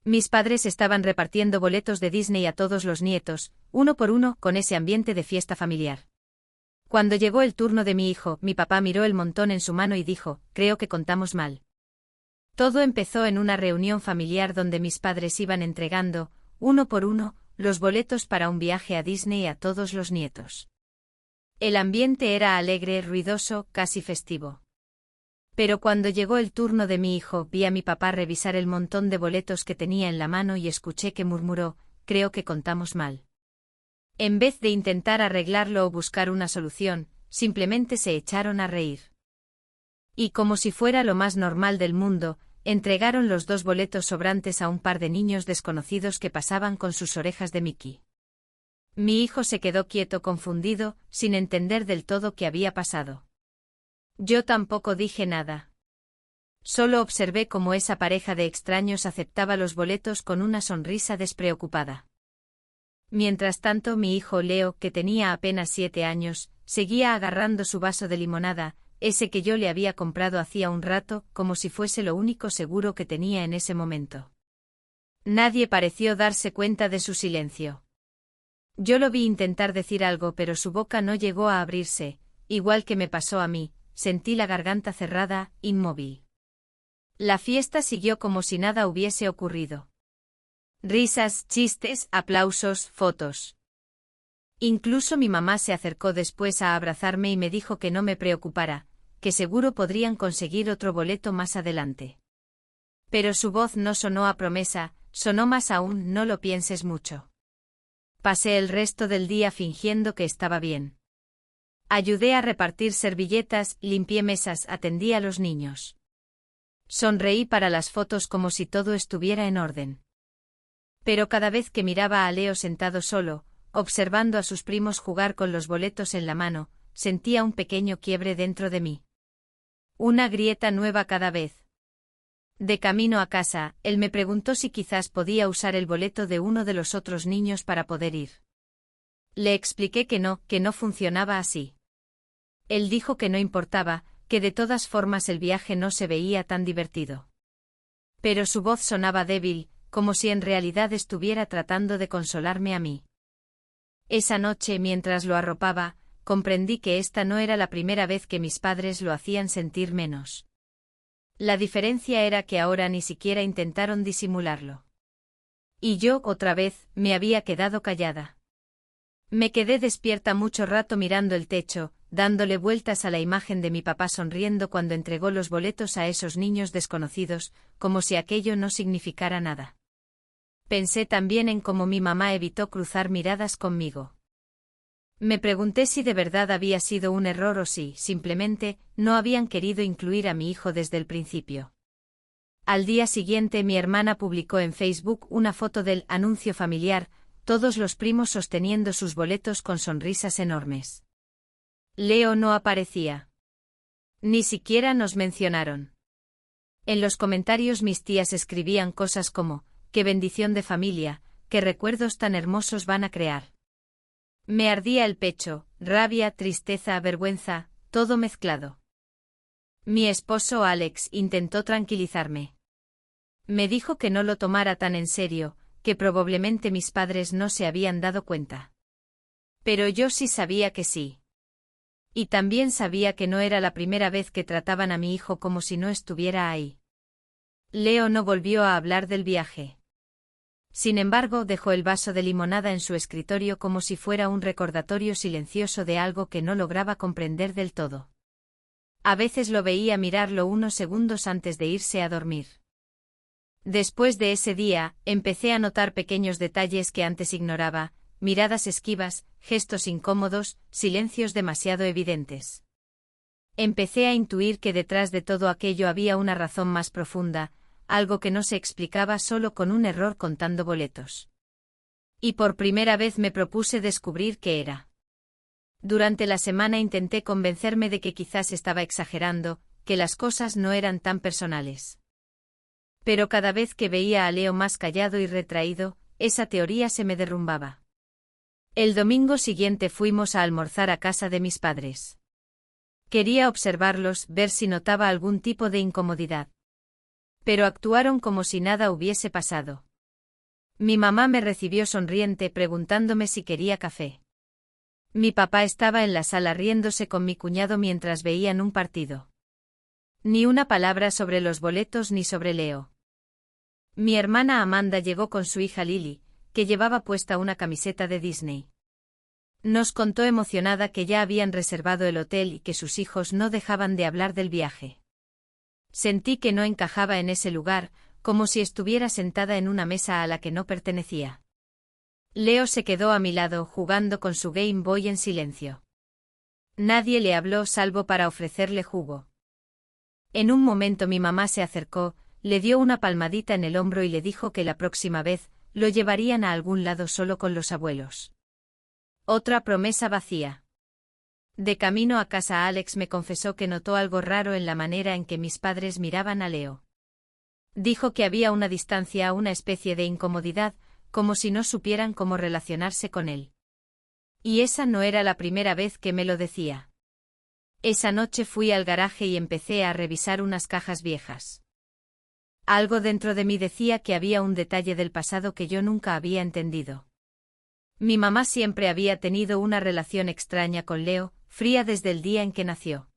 Mis padres estaban repartiendo boletos de Disney a todos los nietos, uno por uno, con ese ambiente de fiesta familiar. Cuando llegó el turno de mi hijo, mi papá miró el montón en su mano y dijo, creo que contamos mal. Todo empezó en una reunión familiar donde mis padres iban entregando, uno por uno, los boletos para un viaje a Disney a todos los nietos. El ambiente era alegre, ruidoso, casi festivo. Pero cuando llegó el turno de mi hijo, vi a mi papá revisar el montón de boletos que tenía en la mano y escuché que murmuró, creo que contamos mal. En vez de intentar arreglarlo o buscar una solución, simplemente se echaron a reír. Y como si fuera lo más normal del mundo, entregaron los 2 boletos sobrantes a un par de niños desconocidos que pasaban con sus orejas de Mickey. Mi hijo se quedó quieto, confundido, sin entender del todo qué había pasado. Yo tampoco dije nada. Solo observé cómo esa pareja de extraños aceptaba los boletos con una sonrisa despreocupada. Mientras tanto, mi hijo Leo, que tenía apenas 7 años, seguía agarrando su vaso de limonada, ese que yo le había comprado hacía un rato, como si fuese lo único seguro que tenía en ese momento. Nadie pareció darse cuenta de su silencio. Yo lo vi intentar decir algo, pero su boca no llegó a abrirse, igual que me pasó a mí, sentí la garganta cerrada, inmóvil. La fiesta siguió como si nada hubiese ocurrido. Risas, chistes, aplausos, fotos. Incluso mi mamá se acercó después a abrazarme y me dijo que no me preocupara, que seguro podrían conseguir otro boleto más adelante. Pero su voz no sonó a promesa, sonó más aún, no lo pienses mucho. Pasé el resto del día fingiendo que estaba bien. Ayudé a repartir servilletas, limpié mesas, atendí a los niños. Sonreí para las fotos como si todo estuviera en orden. Pero cada vez que miraba a Leo sentado solo, observando a sus primos jugar con los boletos en la mano, sentía un pequeño quiebre dentro de mí. Una grieta nueva cada vez. De camino a casa, él me preguntó si quizás podía usar el boleto de uno de los otros niños para poder ir. Le expliqué que no funcionaba así. Él dijo que no importaba, que de todas formas el viaje no se veía tan divertido. Pero su voz sonaba débil, como si en realidad estuviera tratando de consolarme a mí. Esa noche, mientras lo arropaba, comprendí que esta no era la primera vez que mis padres lo hacían sentir menos. La diferencia era que ahora ni siquiera intentaron disimularlo. Y yo, otra vez, me había quedado callada. Me quedé despierta mucho rato mirando el techo, dándole vueltas a la imagen de mi papá sonriendo cuando entregó los boletos a esos niños desconocidos, como si aquello no significara nada. Pensé también en cómo mi mamá evitó cruzar miradas conmigo. Me pregunté si de verdad había sido un error o si, simplemente, no habían querido incluir a mi hijo desde el principio. Al día siguiente mi hermana publicó en Facebook una foto del anuncio familiar, todos los primos sosteniendo sus boletos con sonrisas enormes. Leo no aparecía. Ni siquiera nos mencionaron. En los comentarios mis tías escribían cosas como, qué bendición de familia, qué recuerdos tan hermosos van a crear. Me ardía el pecho, rabia, tristeza, vergüenza, todo mezclado. Mi esposo Alex intentó tranquilizarme. Me dijo que no lo tomara tan en serio, que probablemente mis padres no se habían dado cuenta. Pero yo sí sabía que sí. Y también sabía que no era la primera vez que trataban a mi hijo como si no estuviera ahí. Leo no volvió a hablar del viaje. Sin embargo, dejó el vaso de limonada en su escritorio como si fuera un recordatorio silencioso de algo que no lograba comprender del todo. A veces lo veía mirarlo unos segundos antes de irse a dormir. Después de ese día, empecé a notar pequeños detalles que antes ignoraba, miradas esquivas, gestos incómodos, silencios demasiado evidentes. Empecé a intuir que detrás de todo aquello había una razón más profunda, algo que no se explicaba solo con un error contando boletos. Y por primera vez me propuse descubrir qué era. Durante la semana intenté convencerme de que quizás estaba exagerando, que las cosas no eran tan personales. Pero cada vez que veía a Leo más callado y retraído, esa teoría se me derrumbaba. El domingo siguiente fuimos a almorzar a casa de mis padres. Quería observarlos, ver si notaba algún tipo de incomodidad. Pero actuaron como si nada hubiese pasado. Mi mamá me recibió sonriente preguntándome si quería café. Mi papá estaba en la sala riéndose con mi cuñado mientras veían un partido. Ni una palabra sobre los boletos ni sobre Leo. Mi hermana Amanda llegó con su hija Lily, que llevaba puesta una camiseta de Disney. Nos contó emocionada que ya habían reservado el hotel y que sus hijos no dejaban de hablar del viaje. Sentí que no encajaba en ese lugar, como si estuviera sentada en una mesa a la que no pertenecía. Leo se quedó a mi lado jugando con su Game Boy en silencio. Nadie le habló salvo para ofrecerle jugo. En un momento mi mamá se acercó, le dio una palmadita en el hombro y le dijo que la próxima vez lo llevarían a algún lado solo con los abuelos. Otra promesa vacía. De camino a casa Alex me confesó que notó algo raro en la manera en que mis padres miraban a Leo. Dijo que había una distancia, una especie de incomodidad, como si no supieran cómo relacionarse con él. Y esa no era la primera vez que me lo decía. Esa noche fui al garaje y empecé a revisar unas cajas viejas. Algo dentro de mí decía que había un detalle del pasado que yo nunca había entendido. Mi mamá siempre había tenido una relación extraña con Leo, fría desde el día en que nació.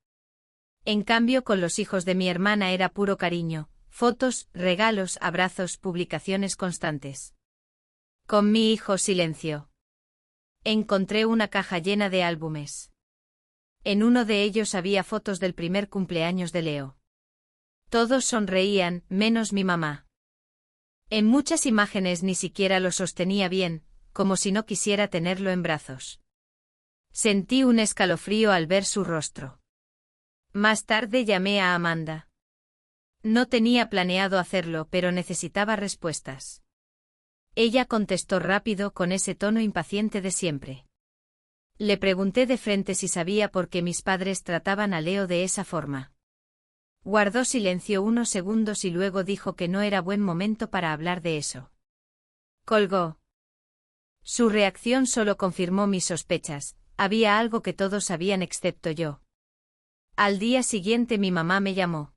En cambio, con los hijos de mi hermana era puro cariño, fotos, regalos, abrazos, publicaciones constantes. Con mi hijo silencio. Encontré una caja llena de álbumes. En uno de ellos había fotos del primer cumpleaños de Leo. Todos sonreían, menos mi mamá. En muchas imágenes ni siquiera lo sostenía bien, como si no quisiera tenerlo en brazos. Sentí un escalofrío al ver su rostro. Más tarde llamé a Amanda. No tenía planeado hacerlo, pero necesitaba respuestas. Ella contestó rápido con ese tono impaciente de siempre. Le pregunté de frente si sabía por qué mis padres trataban a Leo de esa forma. Guardó silencio unos segundos y luego dijo que no era buen momento para hablar de eso. Colgó. Su reacción solo confirmó mis sospechas, había algo que todos sabían excepto yo. Al día siguiente mi mamá me llamó.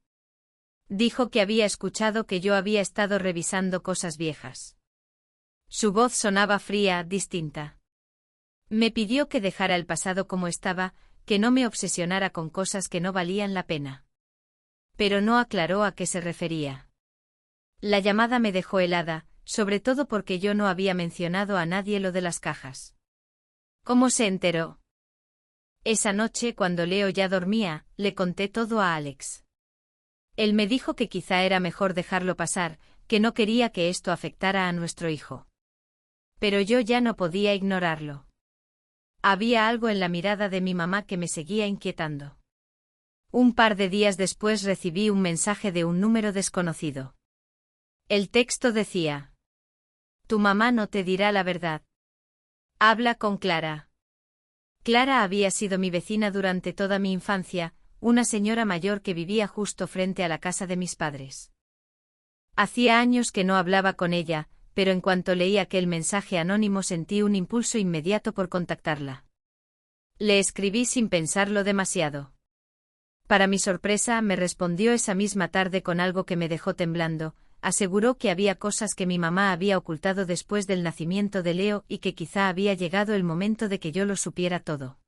Dijo que había escuchado que yo había estado revisando cosas viejas. Su voz sonaba fría, distinta. Me pidió que dejara el pasado como estaba, que no me obsesionara con cosas que no valían la pena. Pero no aclaró a qué se refería. La llamada me dejó helada, sobre todo porque yo no había mencionado a nadie lo de las cajas. ¿Cómo se enteró? Esa noche, cuando Leo ya dormía, le conté todo a Alex. Él me dijo que quizá era mejor dejarlo pasar, que no quería que esto afectara a nuestro hijo. Pero yo ya no podía ignorarlo. Había algo en la mirada de mi mamá que me seguía inquietando. Un par de días después recibí un mensaje de un número desconocido. El texto decía: Tu mamá no te dirá la verdad. Habla con Clara. Clara había sido mi vecina durante toda mi infancia, una señora mayor que vivía justo frente a la casa de mis padres. Hacía años que no hablaba con ella, pero en cuanto leí aquel mensaje anónimo sentí un impulso inmediato por contactarla. Le escribí sin pensarlo demasiado. Para mi sorpresa, me respondió esa misma tarde con algo que me dejó temblando. Aseguró que había cosas que mi mamá había ocultado después del nacimiento de Leo y que quizá había llegado el momento de que yo lo supiera todo.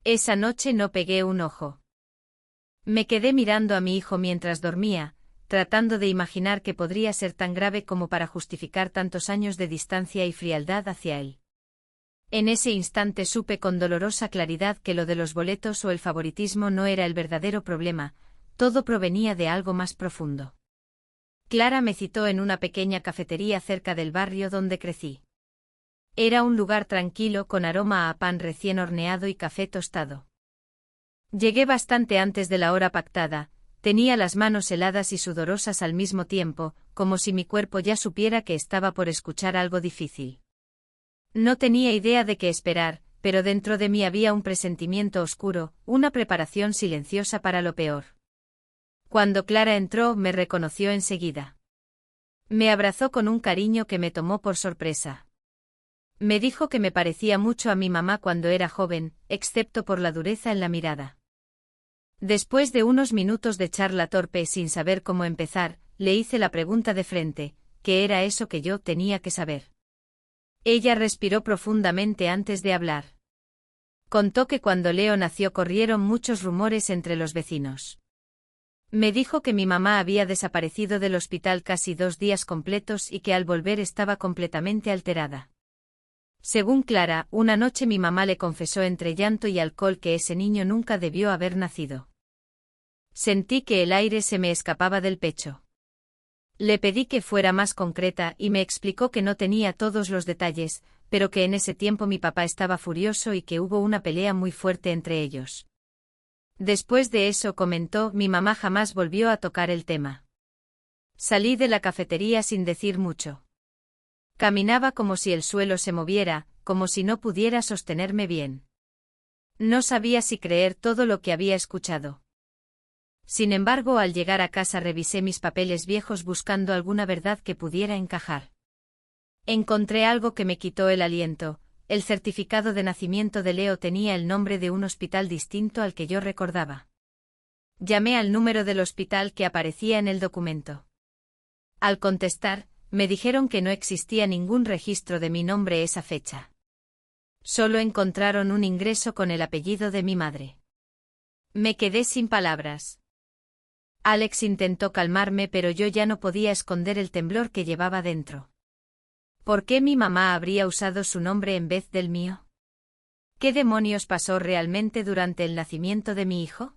Esa noche no pegué un ojo. Me quedé mirando a mi hijo mientras dormía, tratando de imaginar qué podría ser tan grave como para justificar tantos años de distancia y frialdad hacia él. En ese instante supe con dolorosa claridad que lo de los boletos o el favoritismo no era el verdadero problema, todo provenía de algo más profundo. Clara me citó en una pequeña cafetería cerca del barrio donde crecí. Era un lugar tranquilo con aroma a pan recién horneado y café tostado. Llegué bastante antes de la hora pactada, tenía las manos heladas y sudorosas al mismo tiempo, como si mi cuerpo ya supiera que estaba por escuchar algo difícil. No tenía idea de qué esperar, pero dentro de mí había un presentimiento oscuro, una preparación silenciosa para lo peor. Cuando Clara entró, me reconoció enseguida. Me abrazó con un cariño que me tomó por sorpresa. Me dijo que me parecía mucho a mi mamá cuando era joven, excepto por la dureza en la mirada. Después de unos minutos de charla torpe sin saber cómo empezar, le hice la pregunta de frente: ¿qué era eso que yo tenía que saber? Ella respiró profundamente antes de hablar. Contó que cuando Leo nació corrieron muchos rumores entre los vecinos. Me dijo que mi mamá había desaparecido del hospital casi 2 días completos y que al volver estaba completamente alterada. Según Clara, una noche mi mamá le confesó entre llanto y alcohol que ese niño nunca debió haber nacido. Sentí que el aire se me escapaba del pecho. Le pedí que fuera más concreta y me explicó que no tenía todos los detalles, pero que en ese tiempo mi papá estaba furioso y que hubo una pelea muy fuerte entre ellos. Después de eso, comentó, mi mamá jamás volvió a tocar el tema. Salí de la cafetería sin decir mucho. Caminaba como si el suelo se moviera, como si no pudiera sostenerme bien. No sabía si creer todo lo que había escuchado. Sin embargo, al llegar a casa revisé mis papeles viejos buscando alguna verdad que pudiera encajar. Encontré algo que me quitó el aliento. El certificado de nacimiento de Leo tenía el nombre de un hospital distinto al que yo recordaba. Llamé al número del hospital que aparecía en el documento. Al contestar, me dijeron que no existía ningún registro de mi nombre esa fecha. Solo encontraron un ingreso con el apellido de mi madre. Me quedé sin palabras. Alex intentó calmarme, pero yo ya no podía esconder el temblor que llevaba dentro. ¿Por qué mi mamá habría usado su nombre en vez del mío? ¿Qué demonios pasó realmente durante el nacimiento de mi hijo?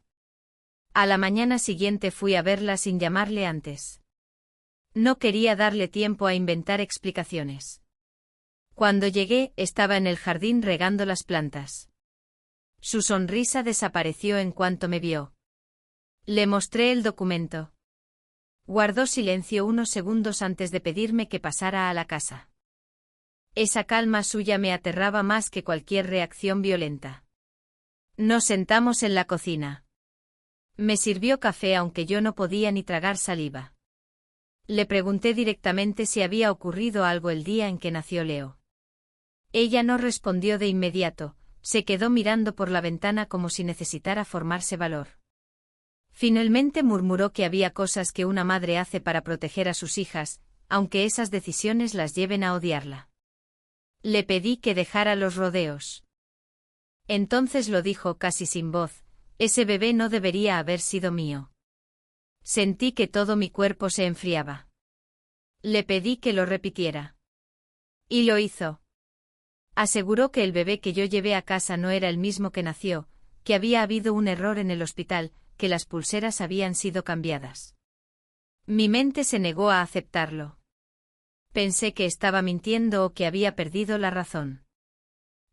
A la mañana siguiente fui a verla sin llamarle antes. No quería darle tiempo a inventar explicaciones. Cuando llegué, estaba en el jardín regando las plantas. Su sonrisa desapareció en cuanto me vio. Le mostré el documento. Guardó silencio unos segundos antes de pedirme que pasara a la casa. Esa calma suya me aterraba más que cualquier reacción violenta. Nos sentamos en la cocina. Me sirvió café aunque yo no podía ni tragar saliva. Le pregunté directamente si había ocurrido algo el día en que nació Leo. Ella no respondió de inmediato, se quedó mirando por la ventana como si necesitara formarse valor. Finalmente murmuró que había cosas que una madre hace para proteger a sus hijas, aunque esas decisiones las lleven a odiarla. Le pedí que dejara los rodeos. Entonces lo dijo casi sin voz, ese bebé no debería haber sido mío. Sentí que todo mi cuerpo se enfriaba. Le pedí que lo repitiera. Y lo hizo. Aseguró que el bebé que yo llevé a casa no era el mismo que nació, que había habido un error en el hospital, que las pulseras habían sido cambiadas. Mi mente se negó a aceptarlo. Pensé que estaba mintiendo o que había perdido la razón.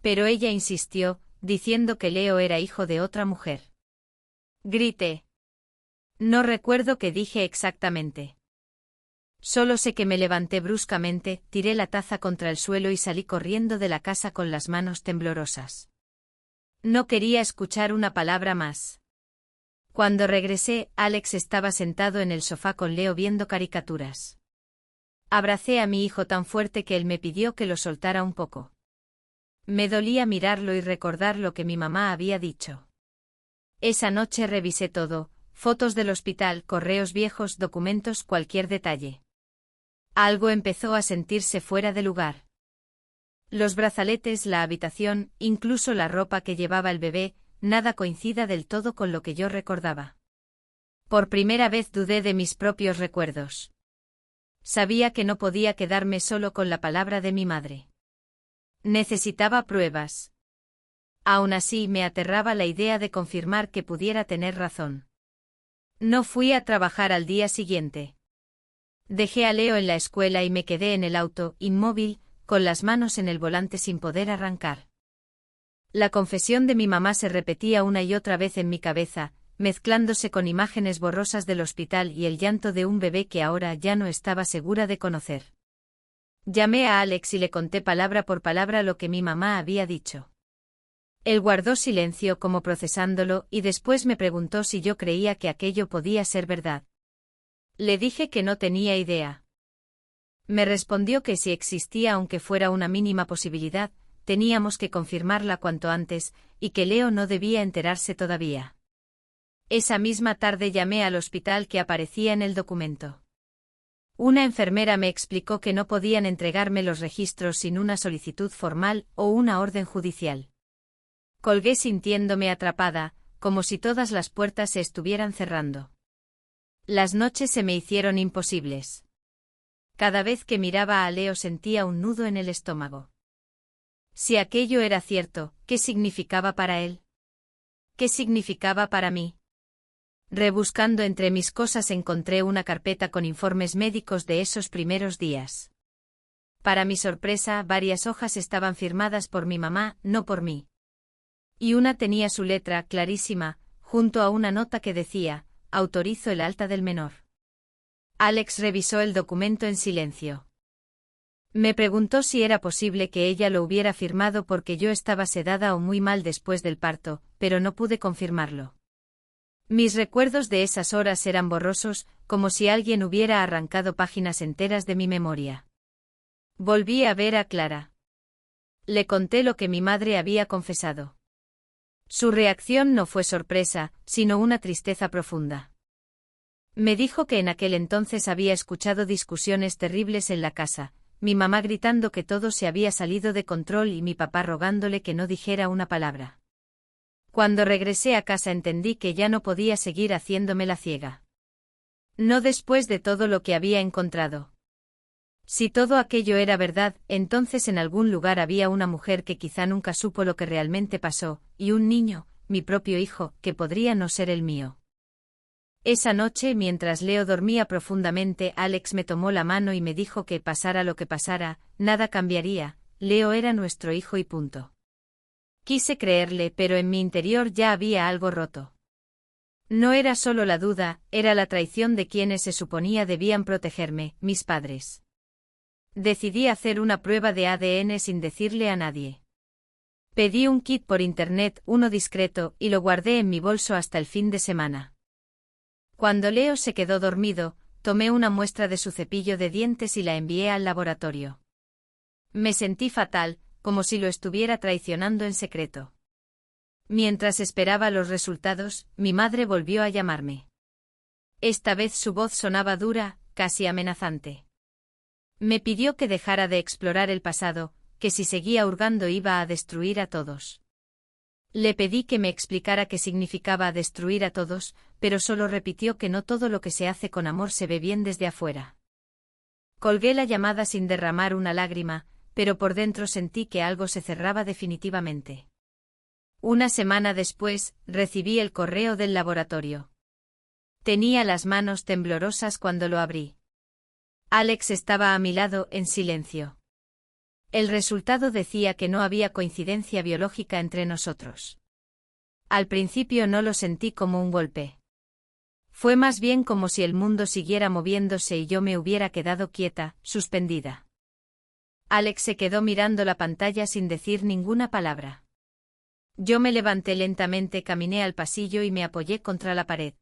Pero ella insistió, diciendo que Leo era hijo de otra mujer. Grité. No recuerdo qué dije exactamente. Solo sé que me levanté bruscamente, tiré la taza contra el suelo y salí corriendo de la casa con las manos temblorosas. No quería escuchar una palabra más. Cuando regresé, Alex estaba sentado en el sofá con Leo viendo caricaturas. Abracé a mi hijo tan fuerte que él me pidió que lo soltara un poco. Me dolía mirarlo y recordar lo que mi mamá había dicho. Esa noche revisé todo, fotos del hospital, correos viejos, documentos, cualquier detalle. Algo empezó a sentirse fuera de lugar. Los brazaletes, la habitación, incluso la ropa que llevaba el bebé, nada coincida del todo con lo que yo recordaba. Por primera vez dudé de mis propios recuerdos. Sabía que no podía quedarme solo con la palabra de mi madre. Necesitaba pruebas. Aún así me aterraba la idea de confirmar que pudiera tener razón. No fui a trabajar al día siguiente. Dejé a Leo en la escuela y me quedé en el auto, inmóvil, con las manos en el volante sin poder arrancar. La confesión de mi mamá se repetía una y otra vez en mi cabeza, mezclándose con imágenes borrosas del hospital y el llanto de un bebé que ahora ya no estaba segura de conocer. Llamé a Alex y le conté palabra por palabra lo que mi mamá había dicho. Él guardó silencio como procesándolo y después me preguntó si yo creía que aquello podía ser verdad. Le dije que no tenía idea. Me respondió que si existía aunque fuera una mínima posibilidad, teníamos que confirmarla cuanto antes, y que Leo no debía enterarse todavía. Esa misma tarde llamé al hospital que aparecía en el documento. Una enfermera me explicó que no podían entregarme los registros sin una solicitud formal o una orden judicial. Colgué sintiéndome atrapada, como si todas las puertas se estuvieran cerrando. Las noches se me hicieron imposibles. Cada vez que miraba a Leo sentía un nudo en el estómago. Si aquello era cierto, ¿qué significaba para él? ¿Qué significaba para mí? Rebuscando entre mis cosas encontré una carpeta con informes médicos de esos primeros días. Para mi sorpresa, varias hojas estaban firmadas por mi mamá, no por mí. Y una tenía su letra clarísima, junto a una nota que decía: autorizo el alta del menor. Alex revisó el documento en silencio. Me preguntó si era posible que ella lo hubiera firmado porque yo estaba sedada o muy mal después del parto, pero no pude confirmarlo. Mis recuerdos de esas horas eran borrosos, como si alguien hubiera arrancado páginas enteras de mi memoria. Volví a ver a Clara. Le conté lo que mi madre había confesado. Su reacción no fue sorpresa, sino una tristeza profunda. Me dijo que en aquel entonces había escuchado discusiones terribles en la casa, mi mamá gritando que todo se había salido de control y mi papá rogándole que no dijera una palabra. Cuando regresé a casa entendí que ya no podía seguir haciéndome la ciega. No después de todo lo que había encontrado. Si todo aquello era verdad, entonces en algún lugar había una mujer que quizá nunca supo lo que realmente pasó, y un niño, mi propio hijo, que podría no ser el mío. Esa noche, mientras Leo dormía profundamente, Alex me tomó la mano y me dijo que pasara lo que pasara, nada cambiaría, Leo era nuestro hijo y punto. Quise creerle, pero en mi interior ya había algo roto. No era solo la duda, era la traición de quienes se suponía debían protegerme, mis padres. Decidí hacer una prueba de ADN sin decirle a nadie. Pedí un kit por internet, uno discreto, y lo guardé en mi bolso hasta el fin de semana. Cuando Leo se quedó dormido, tomé una muestra de su cepillo de dientes y la envié al laboratorio. Me sentí fatal, como si lo estuviera traicionando en secreto. Mientras esperaba los resultados, mi madre volvió a llamarme. Esta vez su voz sonaba dura, casi amenazante. Me pidió que dejara de explorar el pasado, que si seguía hurgando iba a destruir a todos. Le pedí que me explicara qué significaba destruir a todos, pero solo repitió que no todo lo que se hace con amor se ve bien desde afuera. Colgué la llamada sin derramar una lágrima, pero por dentro sentí que algo se cerraba definitivamente. Una semana después, recibí el correo del laboratorio. Tenía las manos temblorosas cuando lo abrí. Alex estaba a mi lado, en silencio. El resultado decía que no había coincidencia biológica entre nosotros. Al principio no lo sentí como un golpe. Fue más bien como si el mundo siguiera moviéndose y yo me hubiera quedado quieta, suspendida. Alex se quedó mirando la pantalla sin decir ninguna palabra. Yo me levanté lentamente, caminé al pasillo y me apoyé contra la pared.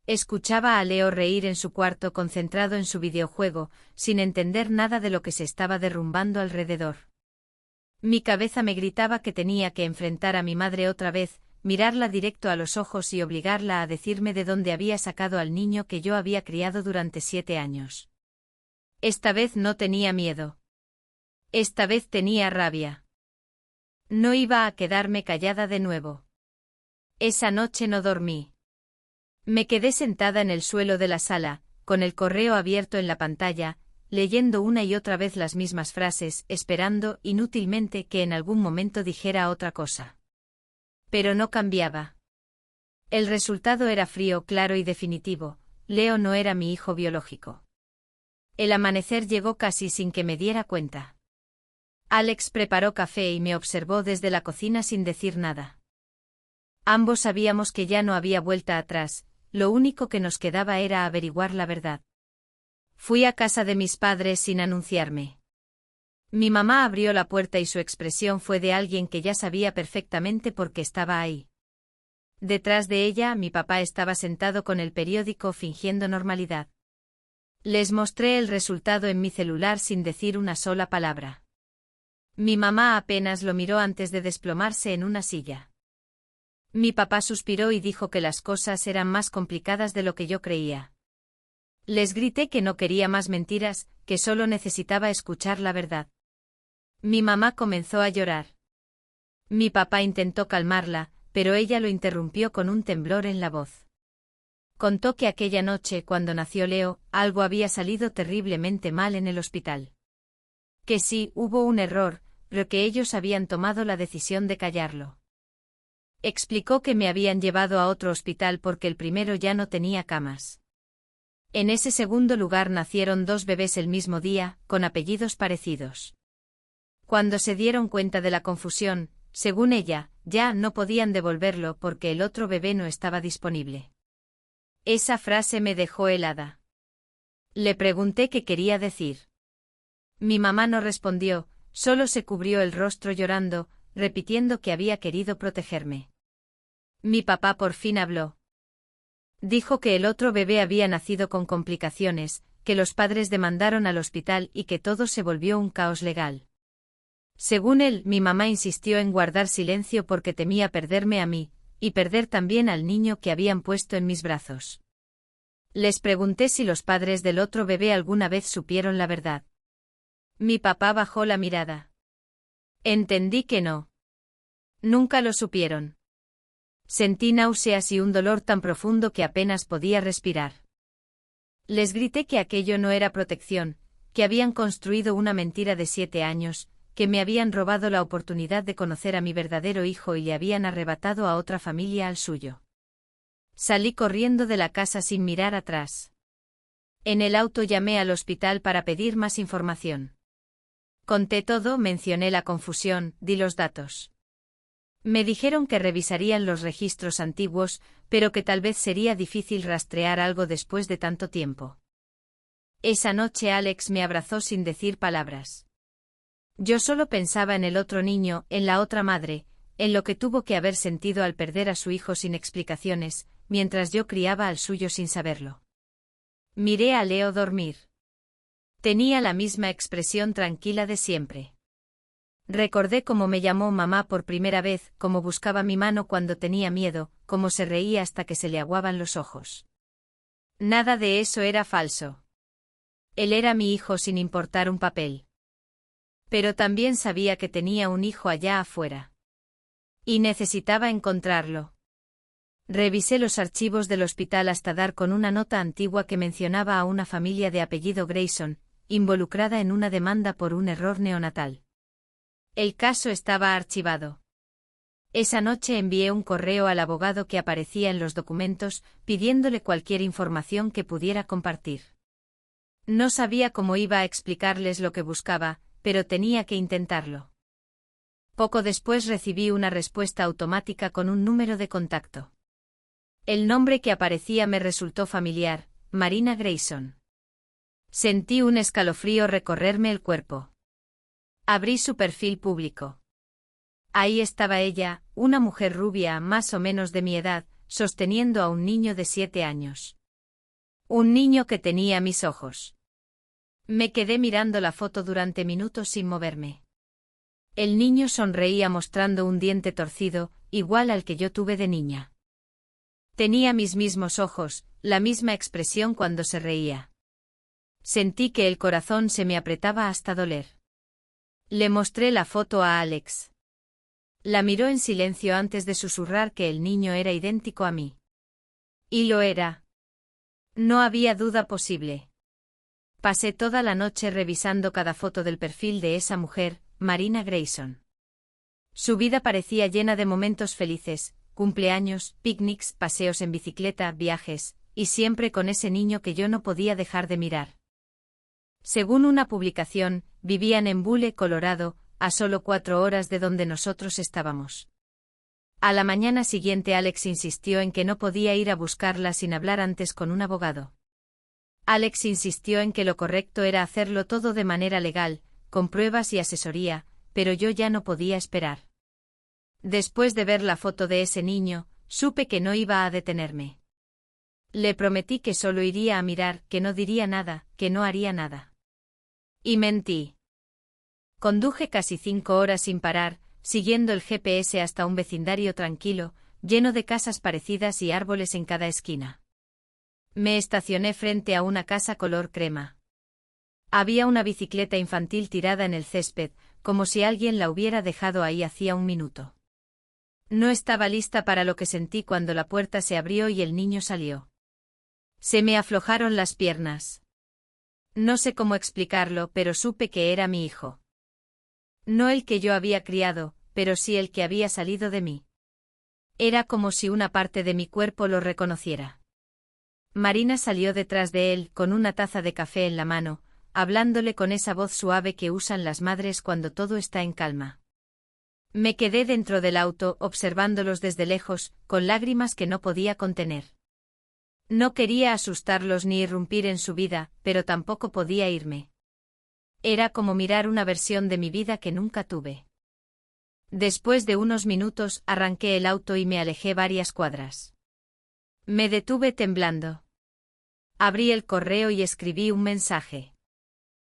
Escuchaba a Leo reír en su cuarto concentrado en su videojuego, sin entender nada de lo que se estaba derrumbando alrededor. Mi cabeza me gritaba que tenía que enfrentar a mi madre otra vez, mirarla directo a los ojos y obligarla a decirme de dónde había sacado al niño que yo había criado durante 7 años. Esta vez no tenía miedo. Esta vez tenía rabia. No iba a quedarme callada de nuevo. Esa noche no dormí. Me quedé sentada en el suelo de la sala, con el correo abierto en la pantalla, leyendo una y otra vez las mismas frases, esperando inútilmente que en algún momento dijera otra cosa. Pero no cambiaba. El resultado era frío, claro y definitivo: Leo no era mi hijo biológico. El amanecer llegó casi sin que me diera cuenta. Alex preparó café y me observó desde la cocina sin decir nada. Ambos sabíamos que ya no había vuelta atrás, lo único que nos quedaba era averiguar la verdad. Fui a casa de mis padres sin anunciarme. Mi mamá abrió la puerta y su expresión fue de alguien que ya sabía perfectamente por qué estaba ahí. Detrás de ella, mi papá estaba sentado con el periódico fingiendo normalidad. Les mostré el resultado en mi celular sin decir una sola palabra. Mi mamá apenas lo miró antes de desplomarse en una silla. Mi papá suspiró y dijo que las cosas eran más complicadas de lo que yo creía. Les grité que no quería más mentiras, que solo necesitaba escuchar la verdad. Mi mamá comenzó a llorar. Mi papá intentó calmarla, pero ella lo interrumpió con un temblor en la voz. Contó que aquella noche, cuando nació Leo, algo había salido terriblemente mal en el hospital. Que sí, hubo un error, pero que ellos habían tomado la decisión de callarlo. Explicó que me habían llevado a otro hospital porque el primero ya no tenía camas. En ese segundo lugar nacieron 2 bebés el mismo día, con apellidos parecidos. Cuando se dieron cuenta de la confusión, según ella, ya no podían devolverlo porque el otro bebé no estaba disponible. Esa frase me dejó helada. Le pregunté qué quería decir. Mi mamá no respondió, solo se cubrió el rostro llorando, repitiendo que había querido protegerme. Mi papá por fin habló. Dijo que el otro bebé había nacido con complicaciones, que los padres demandaron al hospital y que todo se volvió un caos legal. Según él, mi mamá insistió en guardar silencio porque temía perderme a mí, y perder también al niño que habían puesto en mis brazos. Les pregunté si los padres del otro bebé alguna vez supieron la verdad. Mi papá bajó la mirada. Entendí que no. Nunca lo supieron. Sentí náuseas y un dolor tan profundo que apenas podía respirar. Les grité que aquello no era protección, que habían construido una mentira de 7 años, que me habían robado la oportunidad de conocer a mi verdadero hijo y le habían arrebatado a otra familia al suyo. Salí corriendo de la casa sin mirar atrás. En el auto llamé al hospital para pedir más información. Conté todo, mencioné la confusión, di los datos. Me dijeron que revisarían los registros antiguos, pero que tal vez sería difícil rastrear algo después de tanto tiempo. Esa noche Alex me abrazó sin decir palabras. Yo solo pensaba en el otro niño, en la otra madre, en lo que tuvo que haber sentido al perder a su hijo sin explicaciones, mientras yo criaba al suyo sin saberlo. Miré a Leo dormir. Tenía la misma expresión tranquila de siempre. Recordé cómo me llamó mamá por primera vez, cómo buscaba mi mano cuando tenía miedo, cómo se reía hasta que se le aguaban los ojos. Nada de eso era falso. Él era mi hijo sin importar un papel. Pero también sabía que tenía un hijo allá afuera. Y necesitaba encontrarlo. Revisé los archivos del hospital hasta dar con una nota antigua que mencionaba a una familia de apellido Grayson, involucrada en una demanda por un error neonatal. El caso estaba archivado. Esa noche envié un correo al abogado que aparecía en los documentos, pidiéndole cualquier información que pudiera compartir. No sabía cómo iba a explicarles lo que buscaba, pero tenía que intentarlo. Poco después recibí una respuesta automática con un número de contacto. El nombre que aparecía me resultó familiar, Marina Grayson. Sentí un escalofrío recorrerme el cuerpo. Abrí su perfil público. Ahí estaba ella, una mujer rubia más o menos de mi edad, sosteniendo a un niño de 7 años. Un niño que tenía mis ojos. Me quedé mirando la foto durante minutos sin moverme. El niño sonreía mostrando un diente torcido, igual al que yo tuve de niña. Tenía mis mismos ojos, la misma expresión cuando se reía. Sentí que el corazón se me apretaba hasta doler. Le mostré la foto a Alex. La miró en silencio antes de susurrar que el niño era idéntico a mí. Y lo era. No había duda posible. Pasé toda la noche revisando cada foto del perfil de esa mujer, Marina Grayson. Su vida parecía llena de momentos felices, cumpleaños, picnics, paseos en bicicleta, viajes, y siempre con ese niño que yo no podía dejar de mirar. Según una publicación, vivían en Bulle, Colorado, a solo 4 horas de donde nosotros estábamos. A la mañana siguiente Alex insistió en que no podía ir a buscarla sin hablar antes con un abogado. Alex insistió en que lo correcto era hacerlo todo de manera legal, con pruebas y asesoría, pero yo ya no podía esperar. Después de ver la foto de ese niño, supe que no iba a detenerme. Le prometí que solo iría a mirar, que no diría nada, que no haría nada. Y mentí. Conduje casi 5 horas sin parar, siguiendo el GPS hasta un vecindario tranquilo, lleno de casas parecidas y árboles en cada esquina. Me estacioné frente a una casa color crema. Había una bicicleta infantil tirada en el césped, como si alguien la hubiera dejado ahí hacía un minuto. No estaba lista para lo que sentí cuando la puerta se abrió y el niño salió. Se me aflojaron las piernas. No sé cómo explicarlo, pero supe que era mi hijo. No el que yo había criado, pero sí el que había salido de mí. Era como si una parte de mi cuerpo lo reconociera. Marina salió detrás de él, con una taza de café en la mano, hablándole con esa voz suave que usan las madres cuando todo está en calma. Me quedé dentro del auto, observándolos desde lejos, con lágrimas que no podía contener. No quería asustarlos ni irrumpir en su vida, pero tampoco podía irme. Era como mirar una versión de mi vida que nunca tuve. Después de unos minutos, arranqué el auto y me alejé varias cuadras. Me detuve temblando. Abrí el correo y escribí un mensaje.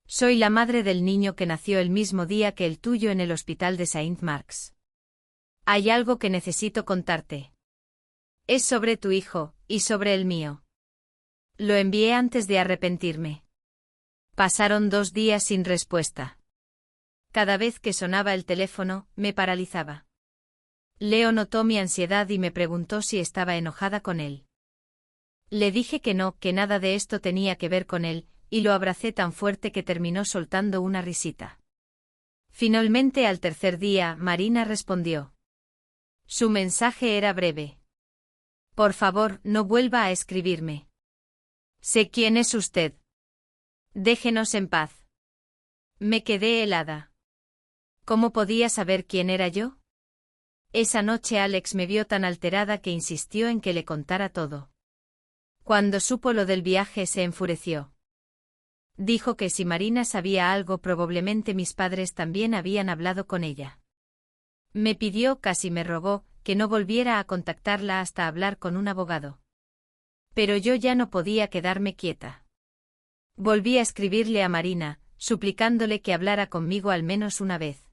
Soy la madre del niño que nació el mismo día que el tuyo en el hospital de Saint Mark's. Hay algo que necesito contarte. Es sobre tu hijo, y sobre el mío. Lo envié antes de arrepentirme. Pasaron 2 días sin respuesta. Cada vez que sonaba el teléfono, me paralizaba. Leo notó mi ansiedad y me preguntó si estaba enojada con él. Le dije que no, que nada de esto tenía que ver con él, y lo abracé tan fuerte que terminó soltando una risita. Finalmente, al tercer día, Marina respondió. Su mensaje era breve. Por favor, no vuelva a escribirme. Sé quién es usted. Déjenos en paz. Me quedé helada. ¿Cómo podía saber quién era yo? Esa noche Alex me vio tan alterada que insistió en que le contara todo. Cuando supo lo del viaje se enfureció. Dijo que si Marina sabía algo probablemente mis padres también habían hablado con ella. Me pidió, casi me rogó, que no volviera a contactarla hasta hablar con un abogado. Pero yo ya no podía quedarme quieta. Volví a escribirle a Marina, suplicándole que hablara conmigo al menos una vez.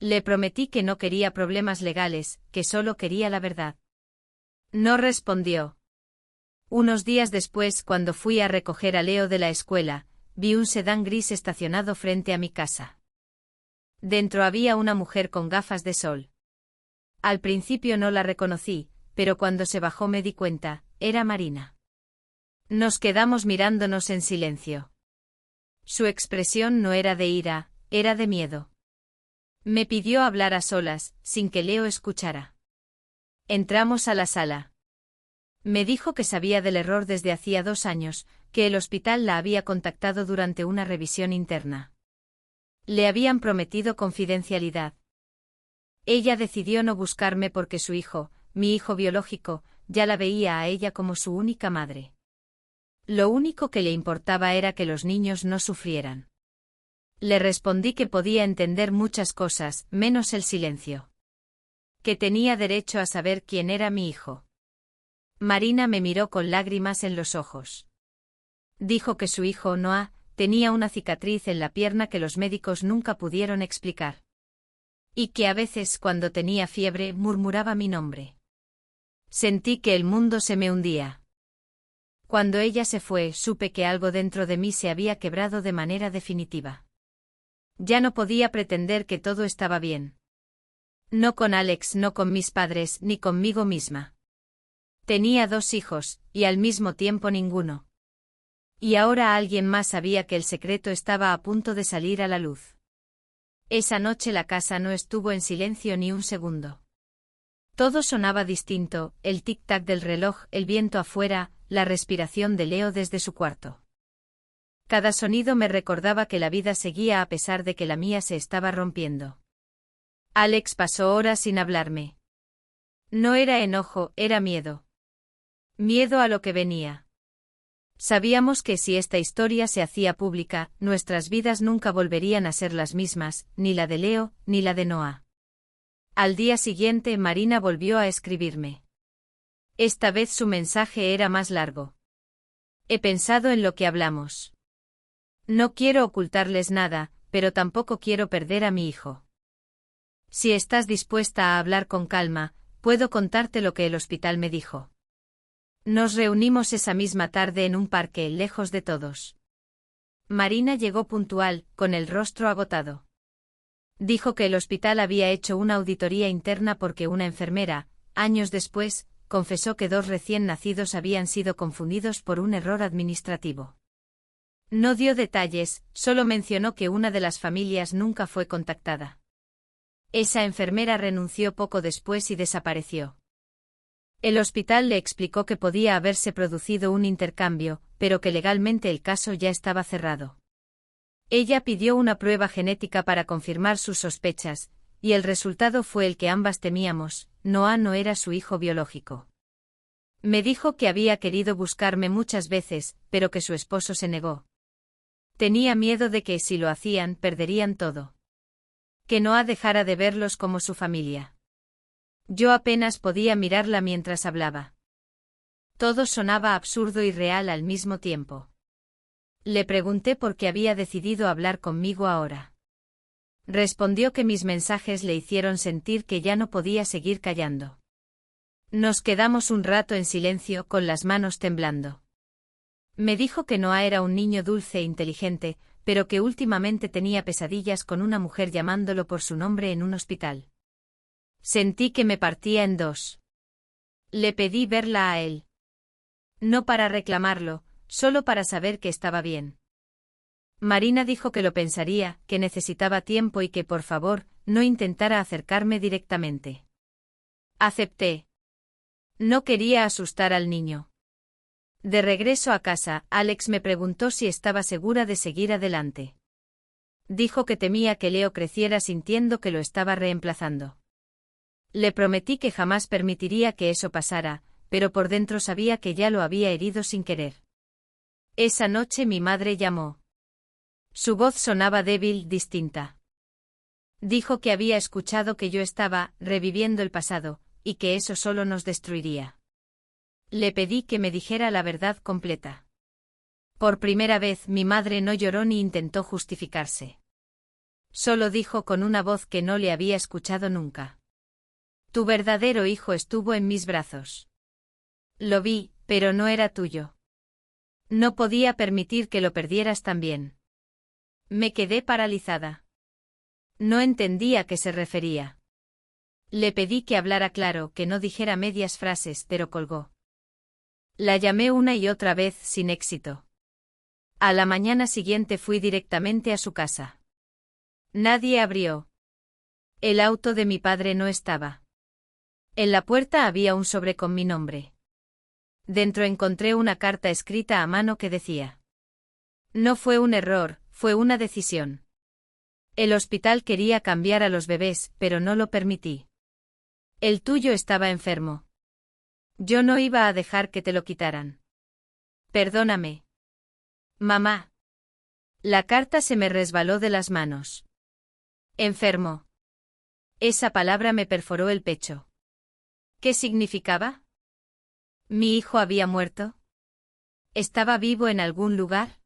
Le prometí que no quería problemas legales, que solo quería la verdad. No respondió. Unos días después, cuando fui a recoger a Leo de la escuela, vi un sedán gris estacionado frente a mi casa. Dentro había una mujer con gafas de sol. Al principio no la reconocí, pero cuando se bajó me di cuenta, era Marina. Nos quedamos mirándonos en silencio. Su expresión no era de ira, era de miedo. Me pidió hablar a solas, sin que Leo escuchara. Entramos a la sala. Me dijo que sabía del error desde hacía 2 años, que el hospital la había contactado durante una revisión interna. Le habían prometido confidencialidad. Ella decidió no buscarme porque su hijo, mi hijo biológico, ya la veía a ella como su única madre. Lo único que le importaba era que los niños no sufrieran. Le respondí que podía entender muchas cosas, menos el silencio. Que tenía derecho a saber quién era mi hijo. Marina me miró con lágrimas en los ojos. Dijo que su hijo Noah tenía una cicatriz en la pierna que los médicos nunca pudieron explicar. Y que a veces cuando tenía fiebre murmuraba mi nombre. Sentí que el mundo se me hundía. Cuando ella se fue, supe que algo dentro de mí se había quebrado de manera definitiva. Ya no podía pretender que todo estaba bien. No con Alex, no con mis padres, ni conmigo misma. Tenía 2 hijos, y al mismo tiempo ninguno. Y ahora alguien más sabía que el secreto estaba a punto de salir a la luz. Esa noche la casa no estuvo en silencio ni un segundo. Todo sonaba distinto, el tic-tac del reloj, el viento afuera, la respiración de Leo desde su cuarto. Cada sonido me recordaba que la vida seguía a pesar de que la mía se estaba rompiendo. Alex pasó horas sin hablarme. No era enojo, era miedo. Miedo a lo que venía. Sabíamos que si esta historia se hacía pública, nuestras vidas nunca volverían a ser las mismas, ni la de Leo, ni la de Noah. Al día siguiente Marina volvió a escribirme. Esta vez su mensaje era más largo. He pensado en lo que hablamos. No quiero ocultarles nada, pero tampoco quiero perder a mi hijo. Si estás dispuesta a hablar con calma, puedo contarte lo que el hospital me dijo. Nos reunimos esa misma tarde en un parque, lejos de todos. Marina llegó puntual, con el rostro agotado. Dijo que el hospital había hecho una auditoría interna porque una enfermera, años después, confesó que 2 recién nacidos habían sido confundidos por un error administrativo. No dio detalles, solo mencionó que una de las familias nunca fue contactada. Esa enfermera renunció poco después y desapareció. El hospital le explicó que podía haberse producido un intercambio, pero que legalmente el caso ya estaba cerrado. Ella pidió una prueba genética para confirmar sus sospechas, y el resultado fue el que ambas temíamos: Noah no era su hijo biológico. Me dijo que había querido buscarme muchas veces, pero que su esposo se negó. Tenía miedo de que, si lo hacían, perderían todo. Que Noah dejara de verlos como su familia. Yo apenas podía mirarla mientras hablaba. Todo sonaba absurdo y real al mismo tiempo. Le pregunté por qué había decidido hablar conmigo ahora. Respondió que mis mensajes le hicieron sentir que ya no podía seguir callando. Nos quedamos un rato en silencio, con las manos temblando. Me dijo que Noah era un niño dulce e inteligente, pero que últimamente tenía pesadillas con una mujer llamándolo por su nombre en un hospital. Sentí que me partía en dos. Le pedí verla a él. No para reclamarlo, solo para saber que estaba bien. Marina dijo que lo pensaría, que necesitaba tiempo y que por favor, no intentara acercarme directamente. Acepté. No quería asustar al niño. De regreso a casa, Alex me preguntó si estaba segura de seguir adelante. Dijo que temía que Leo creciera sintiendo que lo estaba reemplazando. Le prometí que jamás permitiría que eso pasara, pero por dentro sabía que ya lo había herido sin querer. Esa noche mi madre llamó. Su voz sonaba débil, distinta. Dijo que había escuchado que yo estaba reviviendo el pasado, y que eso solo nos destruiría. Le pedí que me dijera la verdad completa. Por primera vez mi madre no lloró ni intentó justificarse. Solo dijo con una voz que no le había escuchado nunca. Tu verdadero hijo estuvo en mis brazos. Lo vi, pero no era tuyo. No podía permitir que lo perdieras también. Me quedé paralizada. No entendía a qué se refería. Le pedí que hablara claro, que no dijera medias frases, pero colgó. La llamé una y otra vez sin éxito. A la mañana siguiente fui directamente a su casa. Nadie abrió. El auto de mi padre no estaba. En la puerta había un sobre con mi nombre. Dentro encontré una carta escrita a mano que decía: no fue un error, fue una decisión. El hospital quería cambiar a los bebés, pero no lo permití. El tuyo estaba enfermo. Yo no iba a dejar que te lo quitaran. Perdóname. Mamá. La carta se me resbaló de las manos. Enfermo. Esa palabra me perforó el pecho. ¿Qué significaba? ¿Mi hijo había muerto? ¿Estaba vivo en algún lugar?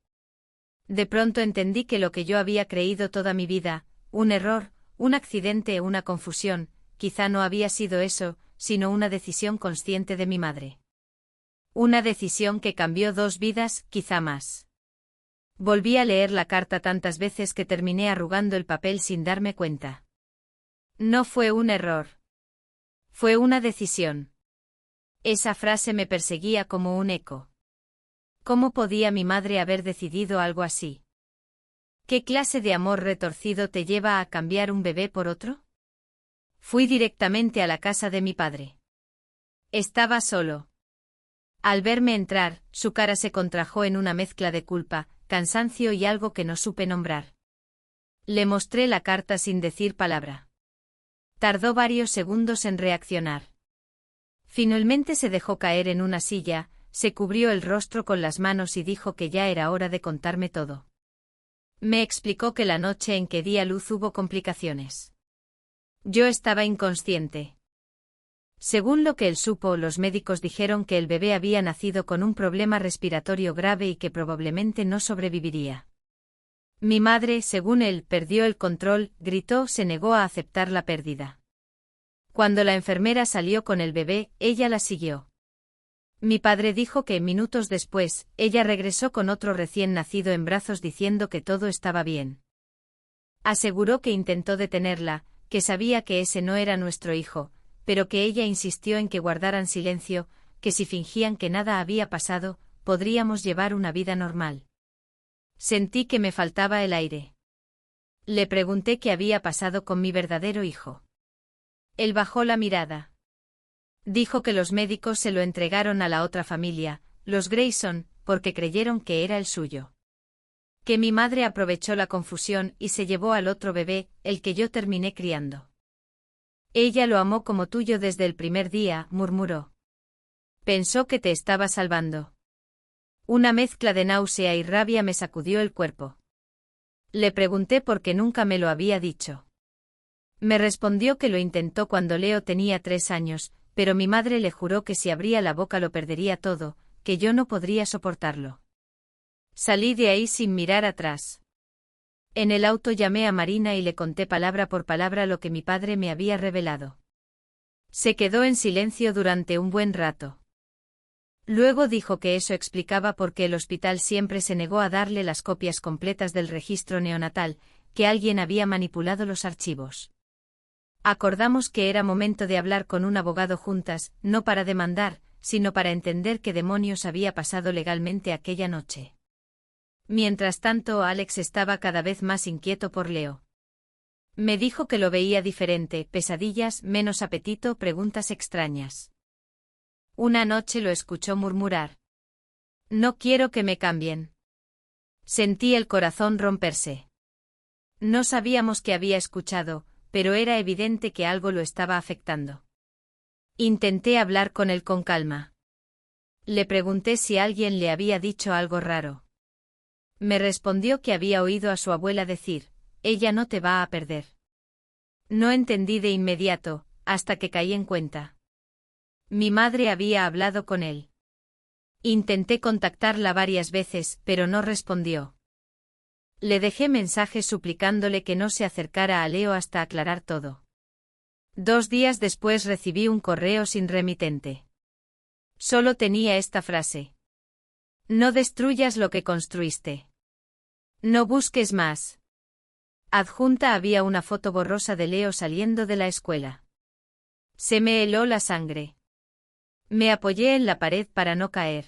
De pronto entendí que lo que yo había creído toda mi vida, un error, un accidente o una confusión, quizá no había sido eso, sino una decisión consciente de mi madre. Una decisión que cambió 2 vidas, quizá más. Volví a leer la carta tantas veces que terminé arrugando el papel sin darme cuenta. No fue un error. Fue una decisión. Esa frase me perseguía como un eco. ¿Cómo podía mi madre haber decidido algo así? ¿Qué clase de amor retorcido te lleva a cambiar un bebé por otro? Fui directamente a la casa de mi padre. Estaba solo. Al verme entrar, su cara se contrajo en una mezcla de culpa, cansancio y algo que no supe nombrar. Le mostré la carta sin decir palabra. Tardó varios segundos en reaccionar. Finalmente se dejó caer en una silla, se cubrió el rostro con las manos y dijo que ya era hora de contarme todo. Me explicó que la noche en que di a luz hubo complicaciones. Yo estaba inconsciente. Según lo que él supo, los médicos dijeron que el bebé había nacido con un problema respiratorio grave y que probablemente no sobreviviría. Mi madre, según él, perdió el control, gritó, se negó a aceptar la pérdida. Cuando la enfermera salió con el bebé, ella la siguió. Mi padre dijo que minutos después, ella regresó con otro recién nacido en brazos diciendo que todo estaba bien. Aseguró que intentó detenerla, que sabía que ese no era nuestro hijo, pero que ella insistió en que guardaran silencio, que si fingían que nada había pasado, podríamos llevar una vida normal. Sentí que me faltaba el aire. Le pregunté qué había pasado con mi verdadero hijo. Él bajó la mirada. Dijo que los médicos se lo entregaron a la otra familia, los Grayson, porque creyeron que era el suyo. Que mi madre aprovechó la confusión y se llevó al otro bebé, el que yo terminé criando. Ella lo amó como tuyo desde el primer día, murmuró. Pensó que te estaba salvando. Una mezcla de náusea y rabia me sacudió el cuerpo. Le pregunté por qué nunca me lo había dicho. Me respondió que lo intentó cuando Leo tenía 3 años, pero mi madre le juró que si abría la boca lo perdería todo, que yo no podría soportarlo. Salí de ahí sin mirar atrás. En el auto llamé a Marina y le conté palabra por palabra lo que mi padre me había revelado. Se quedó en silencio durante un buen rato. Luego dijo que eso explicaba por qué el hospital siempre se negó a darle las copias completas del registro neonatal, que alguien había manipulado los archivos. Acordamos que era momento de hablar con un abogado juntas, no para demandar, sino para entender qué demonios había pasado legalmente aquella noche. Mientras tanto, Alex estaba cada vez más inquieto por Leo. Me dijo que lo veía diferente, pesadillas, menos apetito, preguntas extrañas. Una noche lo escuchó murmurar. No quiero que me cambien. Sentí el corazón romperse. No sabíamos qué había escuchado, pero era evidente que algo lo estaba afectando. Intenté hablar con él con calma. Le pregunté si alguien le había dicho algo raro. Me respondió que había oído a su abuela decir, ella no te va a perder. No entendí de inmediato, hasta que caí en cuenta. Mi madre había hablado con él. Intenté contactarla varias veces, pero no respondió. Le dejé mensajes suplicándole que no se acercara a Leo hasta aclarar todo. 2 días después recibí un correo sin remitente. Solo tenía esta frase. No destruyas lo que construiste. No busques más. Adjunta había una foto borrosa de Leo saliendo de la escuela. Se me heló la sangre. Me apoyé en la pared para no caer.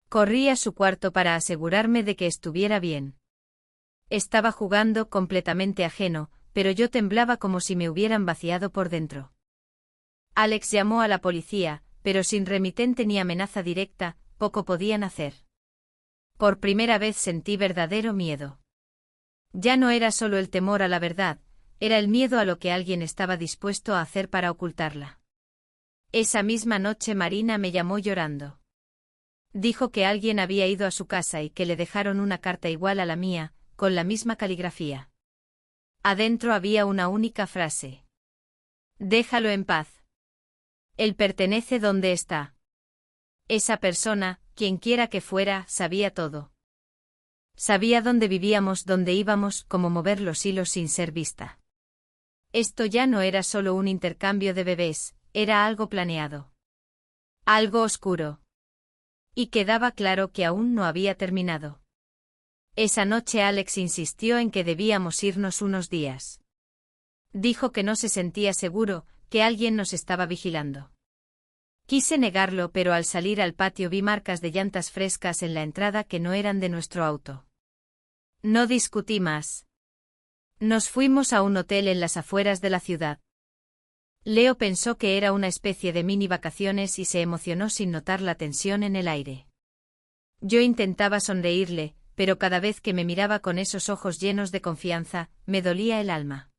Corrí a su cuarto para asegurarme de que estuviera bien. Estaba jugando completamente ajeno, pero yo temblaba como si me hubieran vaciado por dentro. Alex llamó a la policía, pero sin remitente ni amenaza directa, poco podían hacer. Por primera vez sentí verdadero miedo. Ya no era solo el temor a la verdad, era el miedo a lo que alguien estaba dispuesto a hacer para ocultarla. Esa misma noche Marina me llamó llorando. Dijo que alguien había ido a su casa y que le dejaron una carta igual a la mía, con la misma caligrafía. Adentro había una única frase. Déjalo en paz. Él pertenece donde está. Esa persona, quien quiera que fuera, sabía todo. Sabía dónde vivíamos, dónde íbamos, cómo mover los hilos sin ser vista. Esto ya no era solo un intercambio de bebés, era algo planeado. Algo oscuro. Y quedaba claro que aún no había terminado. Esa noche Alex insistió en que debíamos irnos unos días. Dijo que no se sentía seguro, que alguien nos estaba vigilando. Quise negarlo, pero al salir al patio vi marcas de llantas frescas en la entrada que no eran de nuestro auto. No discutí más. Nos fuimos a un hotel en las afueras de la ciudad. Leo pensó que era una especie de mini vacaciones y se emocionó sin notar la tensión en el aire. Yo intentaba sonreírle, pero cada vez que me miraba con esos ojos llenos de confianza, me dolía el alma.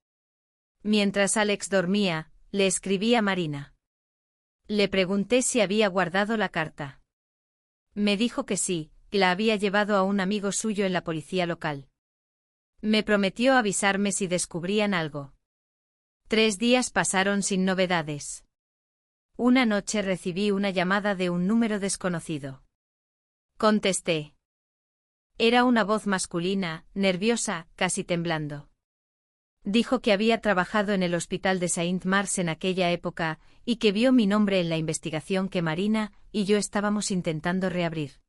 Mientras Alex dormía, le escribí a Marina. Le pregunté si había guardado la carta. Me dijo que sí, que la había llevado a un amigo suyo en la policía local. Me prometió avisarme si descubrían algo. 3 días pasaron sin novedades. Una noche recibí una llamada de un número desconocido. Contesté. Era una voz masculina, nerviosa, casi temblando. Dijo que había trabajado en el hospital de Saint-Mars en aquella época, y que vio mi nombre en la investigación que Marina y yo estábamos intentando reabrir.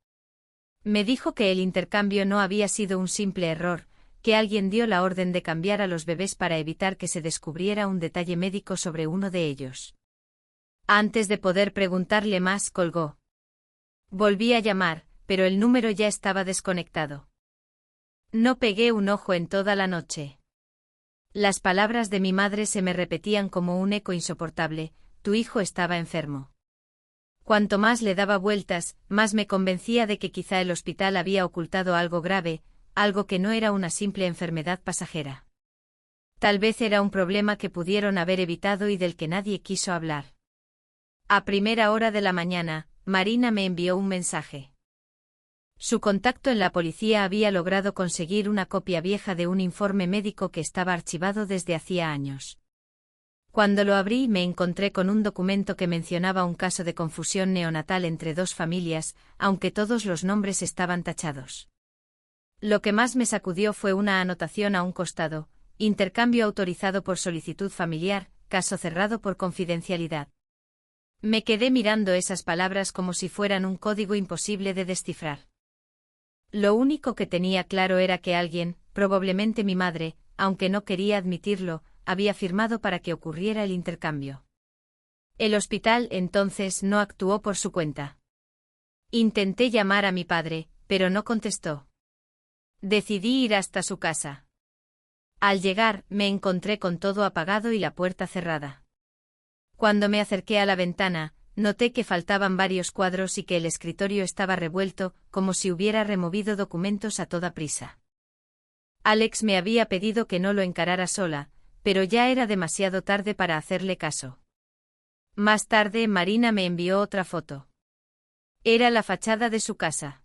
Me dijo que el intercambio no había sido un simple error, que alguien dio la orden de cambiar a los bebés para evitar que se descubriera un detalle médico sobre uno de ellos. Antes de poder preguntarle más, colgó. Volví a llamar, pero el número ya estaba desconectado. No pegué un ojo en toda la noche. Las palabras de mi madre se me repetían como un eco insoportable: tu hijo estaba enfermo. Cuanto más le daba vueltas, más me convencía de que quizá el hospital había ocultado algo grave, algo que no era una simple enfermedad pasajera. Tal vez era un problema que pudieron haber evitado y del que nadie quiso hablar. A primera hora de la mañana, Marina me envió un mensaje. Su contacto en la policía había logrado conseguir una copia vieja de un informe médico que estaba archivado desde hacía años. Cuando lo abrí me encontré con un documento que mencionaba un caso de confusión neonatal entre dos familias, aunque todos los nombres estaban tachados. Lo que más me sacudió fue una anotación a un costado: intercambio autorizado por solicitud familiar, caso cerrado por confidencialidad. Me quedé mirando esas palabras como si fueran un código imposible de descifrar. Lo único que tenía claro era que alguien, probablemente mi madre, aunque no quería admitirlo, había firmado para que ocurriera el intercambio. El hospital entonces no actuó por su cuenta. Intenté llamar a mi padre, pero no contestó. Decidí ir hasta su casa. Al llegar, me encontré con todo apagado y la puerta cerrada. Cuando me acerqué a la ventana, noté que faltaban varios cuadros y que el escritorio estaba revuelto, como si hubiera removido documentos a toda prisa. Alex me había pedido que no lo encarara sola, pero ya era demasiado tarde para hacerle caso. Más tarde Marina me envió otra foto. Era la fachada de su casa.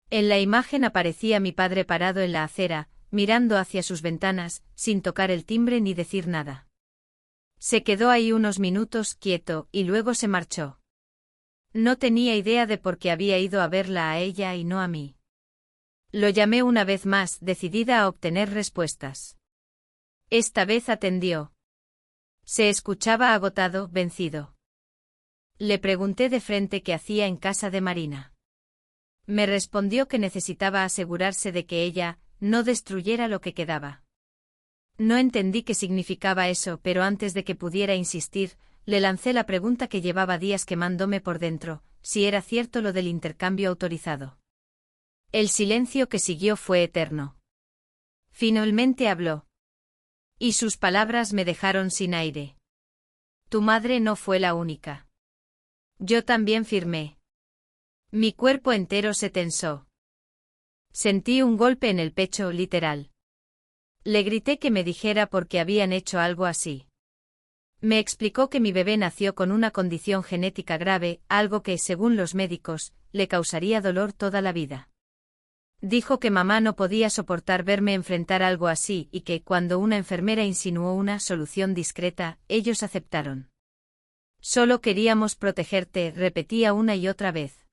En la imagen aparecía mi padre parado en la acera, mirando hacia sus ventanas, sin tocar el timbre ni decir nada. Se quedó ahí unos minutos quieto y luego se marchó. No tenía idea de por qué había ido a verla a ella y no a mí. Lo llamé una vez más, decidida a obtener respuestas. Esta vez atendió. Se escuchaba agotado, vencido. Le pregunté de frente qué hacía en casa de Marina. Me respondió que necesitaba asegurarse de que ella no destruyera lo que quedaba. No entendí qué significaba eso, pero antes de que pudiera insistir, le lancé la pregunta que llevaba días quemándome por dentro: si era cierto lo del intercambio autorizado. El silencio que siguió fue eterno. Finalmente habló. Y sus palabras me dejaron sin aire. Tu madre no fue la única. Yo también firmé. Mi cuerpo entero se tensó. Sentí un golpe en el pecho, literal. Le grité que me dijera por qué habían hecho algo así. Me explicó que mi bebé nació con una condición genética grave, algo que, según los médicos, le causaría dolor toda la vida. Dijo que mamá no podía soportar verme enfrentar algo así y que, cuando una enfermera insinuó una solución discreta, ellos aceptaron. Solo queríamos protegerte, repetía una y otra vez.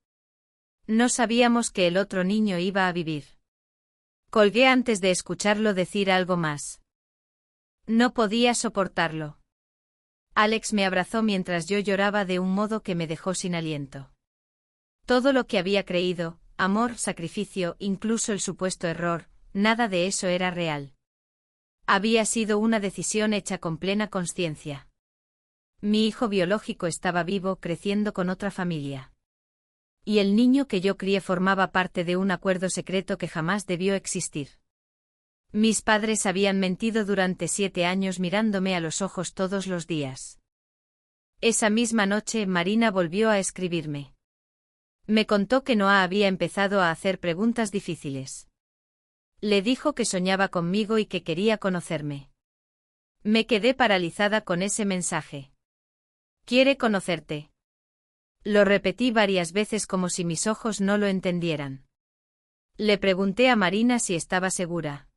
No sabíamos que el otro niño iba a vivir. Colgué antes de escucharlo decir algo más. No podía soportarlo. Alex me abrazó mientras yo lloraba de un modo que me dejó sin aliento. Todo lo que había creído, amor, sacrificio, incluso el supuesto error, nada de eso era real. Había sido una decisión hecha con plena conciencia. Mi hijo biológico estaba vivo, creciendo con otra familia. Y el niño que yo crié formaba parte de un acuerdo secreto que jamás debió existir. Mis padres habían mentido durante 7 años mirándome a los ojos todos los días. Esa misma noche Marina volvió a escribirme. Me contó que Noah había empezado a hacer preguntas difíciles. Le dijo que soñaba conmigo y que quería conocerme. Me quedé paralizada con ese mensaje. Quiere conocerte. Lo repetí varias veces como si mis ojos no lo entendieran. Le pregunté a Marina si estaba segura.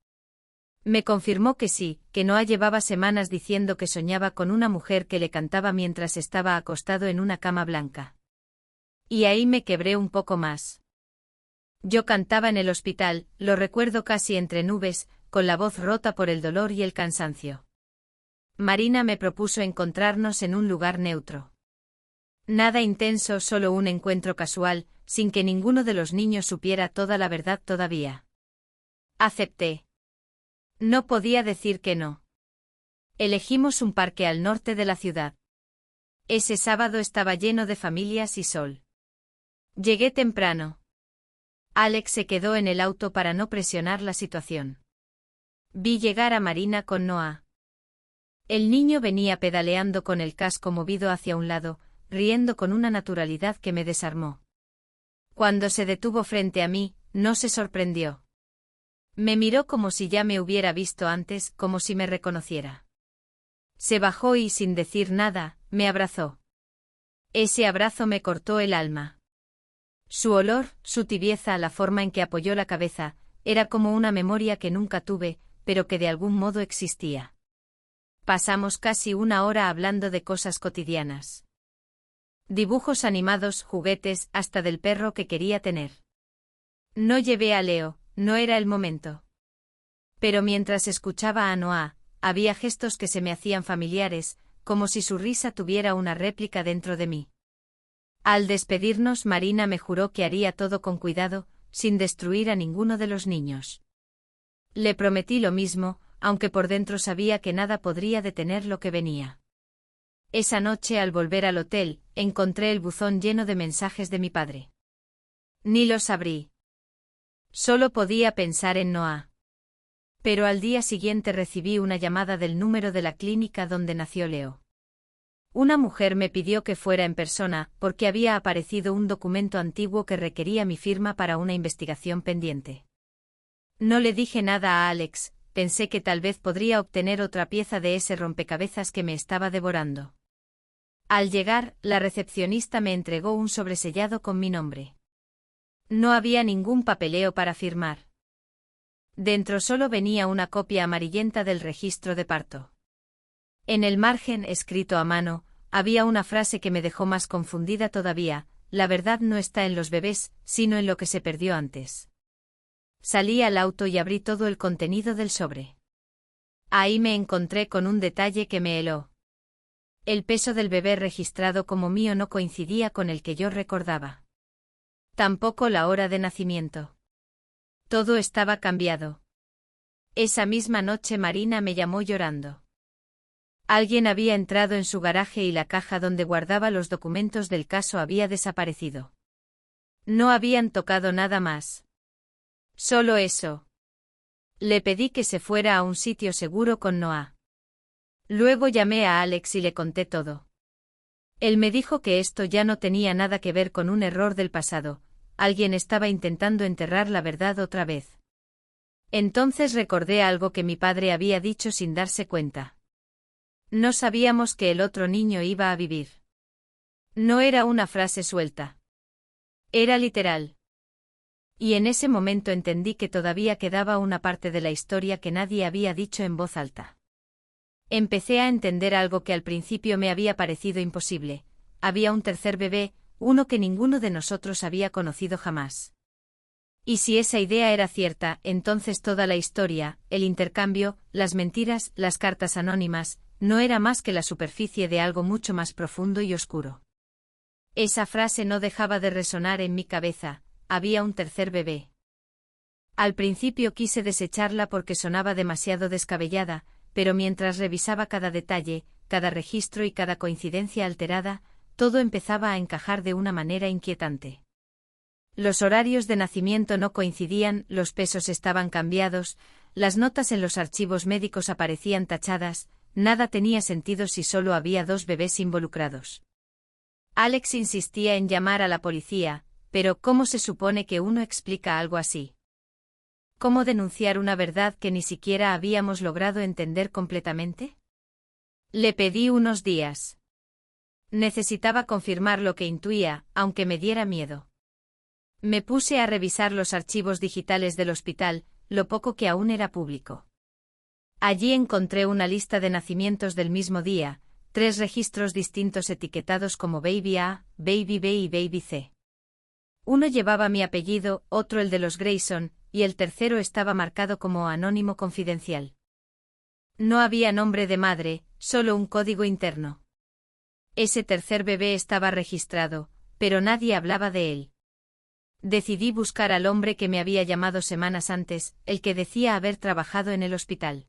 Me confirmó que sí, que Noah llevaba semanas diciendo que soñaba con una mujer que le cantaba mientras estaba acostado en una cama blanca. Y ahí me quebré un poco más. Yo cantaba en el hospital, lo recuerdo casi entre nubes, con la voz rota por el dolor y el cansancio. Marina me propuso encontrarnos en un lugar neutro. Nada intenso, solo un encuentro casual, sin que ninguno de los niños supiera toda la verdad todavía. Acepté. No podía decir que no. Elegimos un parque al norte de la ciudad. Ese sábado estaba lleno de familias y sol. Llegué temprano. Alex se quedó en el auto para no presionar la situación. Vi llegar a Marina con Noah. El niño venía pedaleando con el casco movido hacia un lado, riendo con una naturalidad que me desarmó. Cuando se detuvo frente a mí, no se sorprendió. Me miró como si ya me hubiera visto antes, como si me reconociera. Se bajó y, sin decir nada, me abrazó. Ese abrazo me cortó el alma. Su olor, su tibieza, la forma en que apoyó la cabeza, era como una memoria que nunca tuve, pero que de algún modo existía. Pasamos casi una hora hablando de cosas cotidianas. Dibujos animados, juguetes, hasta del perro que quería tener. No llevé a Leo, no era el momento. Pero mientras escuchaba a Noah, había gestos que se me hacían familiares, como si su risa tuviera una réplica dentro de mí. Al despedirnos, Marina me juró que haría todo con cuidado, sin destruir a ninguno de los niños. Le prometí lo mismo, aunque por dentro sabía que nada podría detener lo que venía. Esa noche, al volver al hotel, encontré el buzón lleno de mensajes de mi padre. Ni los abrí. Solo podía pensar en Noah. Pero al día siguiente recibí una llamada del número de la clínica donde nació Leo. Una mujer me pidió que fuera en persona, porque había aparecido un documento antiguo que requería mi firma para una investigación pendiente. No le dije nada a Alex, pensé que tal vez podría obtener otra pieza de ese rompecabezas que me estaba devorando. Al llegar, la recepcionista me entregó un sobresellado con mi nombre. No había ningún papeleo para firmar. Dentro solo venía una copia amarillenta del registro de parto. En el margen, escrito a mano, había una frase que me dejó más confundida todavía: la verdad no está en los bebés, sino en lo que se perdió antes. Salí al auto y abrí todo el contenido del sobre. Ahí me encontré con un detalle que me heló. El peso del bebé registrado como mío no coincidía con el que yo recordaba. Tampoco la hora de nacimiento. Todo estaba cambiado. Esa misma noche Marina me llamó llorando. Alguien había entrado en su garaje y la caja donde guardaba los documentos del caso había desaparecido. No habían tocado nada más. Solo eso. Le pedí que se fuera a un sitio seguro con Noah. Luego llamé a Alex y le conté todo. Él me dijo que esto ya no tenía nada que ver con un error del pasado, alguien estaba intentando enterrar la verdad otra vez. Entonces recordé algo que mi padre había dicho sin darse cuenta. No sabíamos que el otro niño iba a vivir. No era una frase suelta. Era literal. Y en ese momento entendí que todavía quedaba una parte de la historia que nadie había dicho en voz alta. Empecé a entender algo que al principio me había parecido imposible: había un tercer bebé, uno que ninguno de nosotros había conocido jamás. Y si esa idea era cierta, entonces toda la historia, el intercambio, las mentiras, las cartas anónimas, no era más que la superficie de algo mucho más profundo y oscuro. Esa frase no dejaba de resonar en mi cabeza: había un tercer bebé. Al principio quise desecharla porque sonaba demasiado descabellada, pero mientras revisaba cada detalle, cada registro y cada coincidencia alterada, todo empezaba a encajar de una manera inquietante. Los horarios de nacimiento no coincidían, los pesos estaban cambiados, las notas en los archivos médicos aparecían tachadas, nada tenía sentido si solo había dos bebés involucrados. Alex insistía en llamar a la policía, pero ¿cómo se supone que uno explica algo así? ¿Cómo denunciar una verdad que ni siquiera habíamos logrado entender completamente? Le pedí unos días. Necesitaba confirmar lo que intuía, aunque me diera miedo. Me puse a revisar los archivos digitales del hospital, lo poco que aún era público. Allí encontré una lista de nacimientos del mismo día, 3 registros distintos etiquetados como Baby A, Baby B y Baby C. Uno llevaba mi apellido, otro el de los Grayson, y el tercero estaba marcado como anónimo confidencial. No había nombre de madre, solo un código interno. Ese tercer bebé estaba registrado, pero nadie hablaba de él. Decidí buscar al hombre que me había llamado semanas antes, el que decía haber trabajado en el hospital.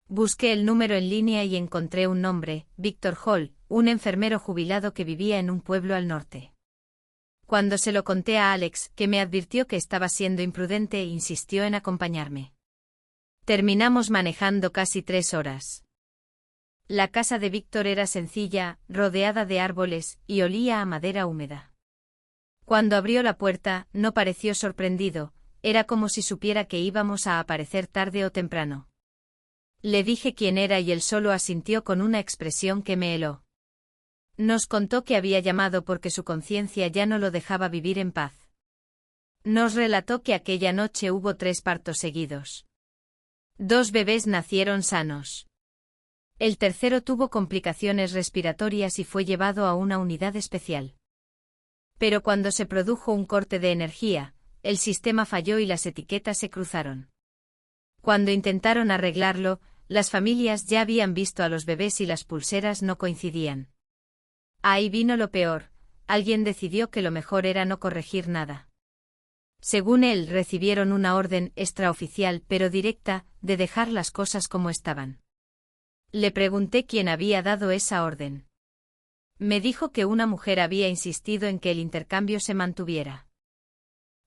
Busqué el número en línea y encontré un nombre, Víctor Hall, un enfermero jubilado que vivía en un pueblo al norte. Cuando se lo conté a Alex, que me advirtió que estaba siendo imprudente, insistió en acompañarme. Terminamos manejando casi 3 horas. La casa de Víctor era sencilla, rodeada de árboles, y olía a madera húmeda. Cuando abrió la puerta, no pareció sorprendido, era como si supiera que íbamos a aparecer tarde o temprano. Le dije quién era y él solo asintió con una expresión que me heló. Nos contó que había llamado porque su conciencia ya no lo dejaba vivir en paz. Nos relató que aquella noche hubo 3 partos seguidos. 2 bebés nacieron sanos. El tercero tuvo complicaciones respiratorias y fue llevado a una unidad especial. Pero cuando se produjo un corte de energía, el sistema falló y las etiquetas se cruzaron. Cuando intentaron arreglarlo, las familias ya habían visto a los bebés y las pulseras no coincidían. Ahí vino lo peor, alguien decidió que lo mejor era no corregir nada. Según él, recibieron una orden extraoficial pero directa, de dejar las cosas como estaban. Le pregunté quién había dado esa orden. Me dijo que una mujer había insistido en que el intercambio se mantuviera.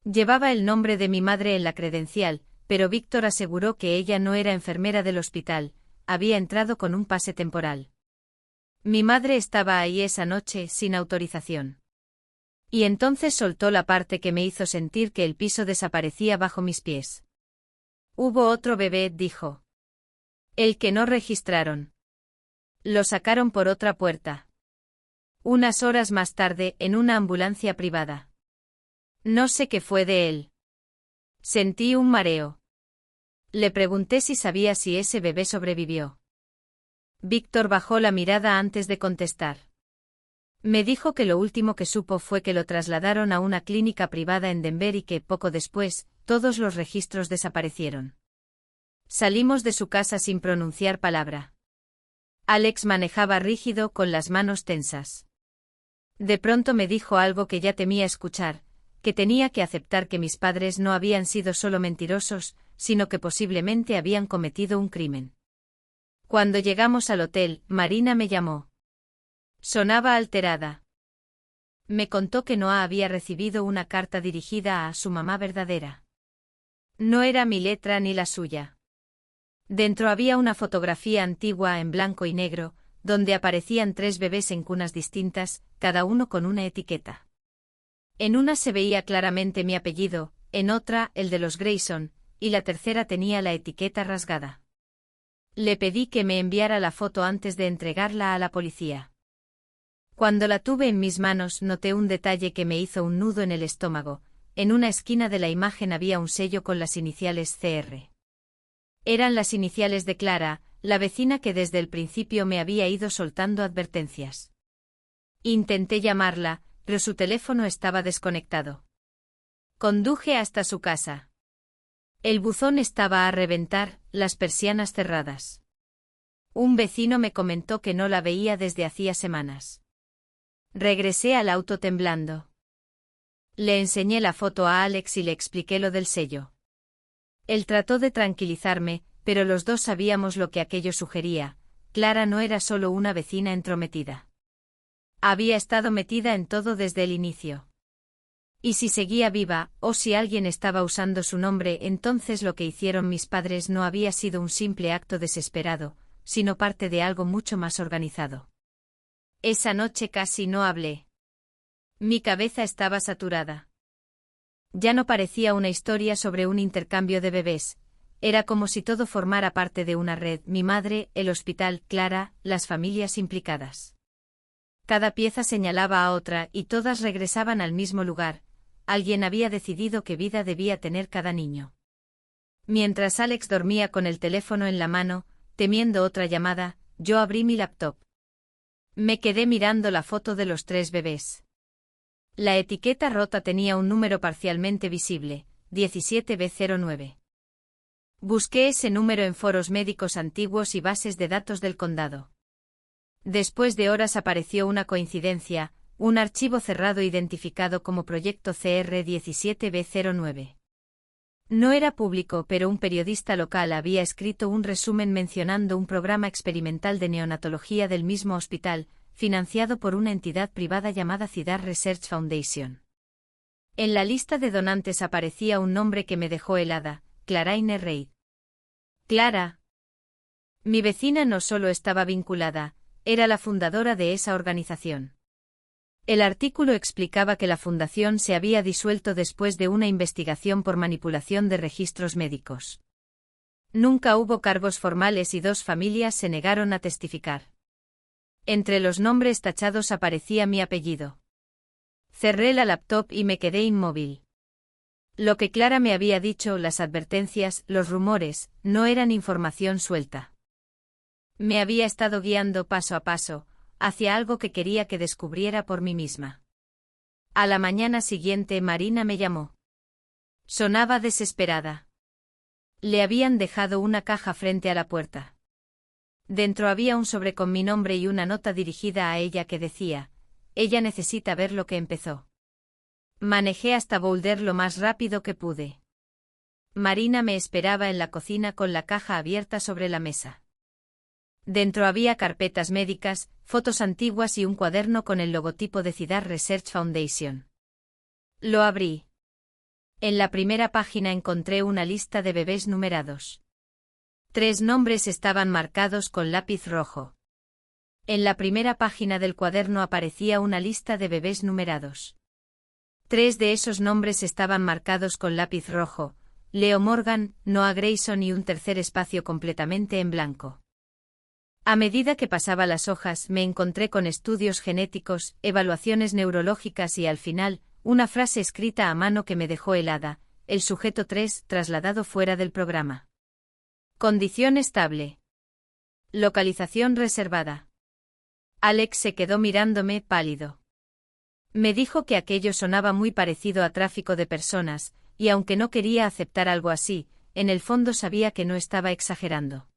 Llevaba el nombre de mi madre en la credencial, pero Víctor aseguró que ella no era enfermera del hospital, había entrado con un pase temporal. Mi madre estaba ahí esa noche sin autorización. Y entonces soltó la parte que me hizo sentir que el piso desaparecía bajo mis pies. Hubo otro bebé, dijo. El que no registraron. Lo sacaron por otra puerta. Unas horas más tarde, en una ambulancia privada. No sé qué fue de él. Sentí un mareo. Le pregunté si sabía si ese bebé sobrevivió. Víctor bajó la mirada antes de contestar. Me dijo que lo último que supo fue que lo trasladaron a una clínica privada en Denver y que, poco después, todos los registros desaparecieron. Salimos de su casa sin pronunciar palabra. Alex manejaba rígido con las manos tensas. De pronto me dijo algo que ya temía escuchar, que tenía que aceptar que mis padres no habían sido solo mentirosos, sino que posiblemente habían cometido un crimen. Cuando llegamos al hotel, Marina me llamó. Sonaba alterada. Me contó que Noah había recibido una carta dirigida a su mamá verdadera. No era mi letra ni la suya. Dentro había una fotografía antigua en blanco y negro, donde aparecían 3 bebés en cunas distintas, cada uno con una etiqueta. En una se veía claramente mi apellido, en otra, el de los Grayson, y la tercera tenía la etiqueta rasgada. Le pedí que me enviara la foto antes de entregarla a la policía. Cuando la tuve en mis manos noté un detalle que me hizo un nudo en el estómago. En una esquina de la imagen había un sello con las iniciales CR. Eran las iniciales de Clara, la vecina que desde el principio me había ido soltando advertencias. Intenté llamarla, pero su teléfono estaba desconectado. Conduje hasta su casa. El buzón estaba a reventar, las persianas cerradas. Un vecino me comentó que no la veía desde hacía semanas. Regresé al auto temblando. Le enseñé la foto a Alex y le expliqué lo del sello. Él trató de tranquilizarme, pero los dos sabíamos lo que aquello sugería. Clara no era solo una vecina entrometida. Había estado metida en todo desde el inicio. Y si seguía viva, o si alguien estaba usando su nombre, entonces lo que hicieron mis padres no había sido un simple acto desesperado, sino parte de algo mucho más organizado. Esa noche casi no hablé. Mi cabeza estaba saturada. Ya no parecía una historia sobre un intercambio de bebés, era como si todo formara parte de una red: mi madre, el hospital, Clara, las familias implicadas. Cada pieza señalaba a otra y todas regresaban al mismo lugar. Alguien había decidido qué vida debía tener cada niño. Mientras Alex dormía con el teléfono en la mano, temiendo otra llamada, yo abrí mi laptop. Me quedé mirando la foto de los 3 bebés. La etiqueta rota tenía un número parcialmente visible, 17B09. Busqué ese número en foros médicos antiguos y bases de datos del condado. Después de horas apareció una coincidencia, un archivo cerrado identificado como Proyecto CR17B09. No era público, pero un periodista local había escrito un resumen mencionando un programa experimental de neonatología del mismo hospital, financiado por una entidad privada llamada Cedar Research Foundation. En la lista de donantes aparecía un nombre que me dejó helada, Clarine Reid. Clara. Mi vecina no solo estaba vinculada, era la fundadora de esa organización. El artículo explicaba que la fundación se había disuelto después de una investigación por manipulación de registros médicos. Nunca hubo cargos formales y 2 familias se negaron a testificar. Entre los nombres tachados aparecía mi apellido. Cerré la laptop y me quedé inmóvil. Lo que Clara me había dicho, las advertencias, los rumores, no eran información suelta. Me había estado guiando paso a paso, hacia algo que quería que descubriera por mí misma. A la mañana siguiente Marina me llamó. Sonaba desesperada. Le habían dejado una caja frente a la puerta. Dentro había un sobre con mi nombre y una nota dirigida a ella que decía: ella necesita ver lo que empezó. Manejé hasta Boulder lo más rápido que pude. Marina me esperaba en la cocina con la caja abierta sobre la mesa. Dentro había carpetas médicas, fotos antiguas y un cuaderno con el logotipo de Cedar Research Foundation. Lo abrí. En la primera página encontré una lista de bebés numerados. 3 nombres estaban marcados con lápiz rojo. En la primera página del cuaderno aparecía una lista de bebés numerados. 3 de esos nombres estaban marcados con lápiz rojo: Leo Morgan, Noah Grayson y un tercer espacio completamente en blanco. A medida que pasaba las hojas me encontré con estudios genéticos, evaluaciones neurológicas y al final, una frase escrita a mano que me dejó helada: el sujeto 3 trasladado fuera del programa. Condición estable. Localización reservada. Alex se quedó mirándome pálido. Me dijo que aquello sonaba muy parecido a tráfico de personas, y aunque no quería aceptar algo así, en el fondo sabía que no estaba exagerando.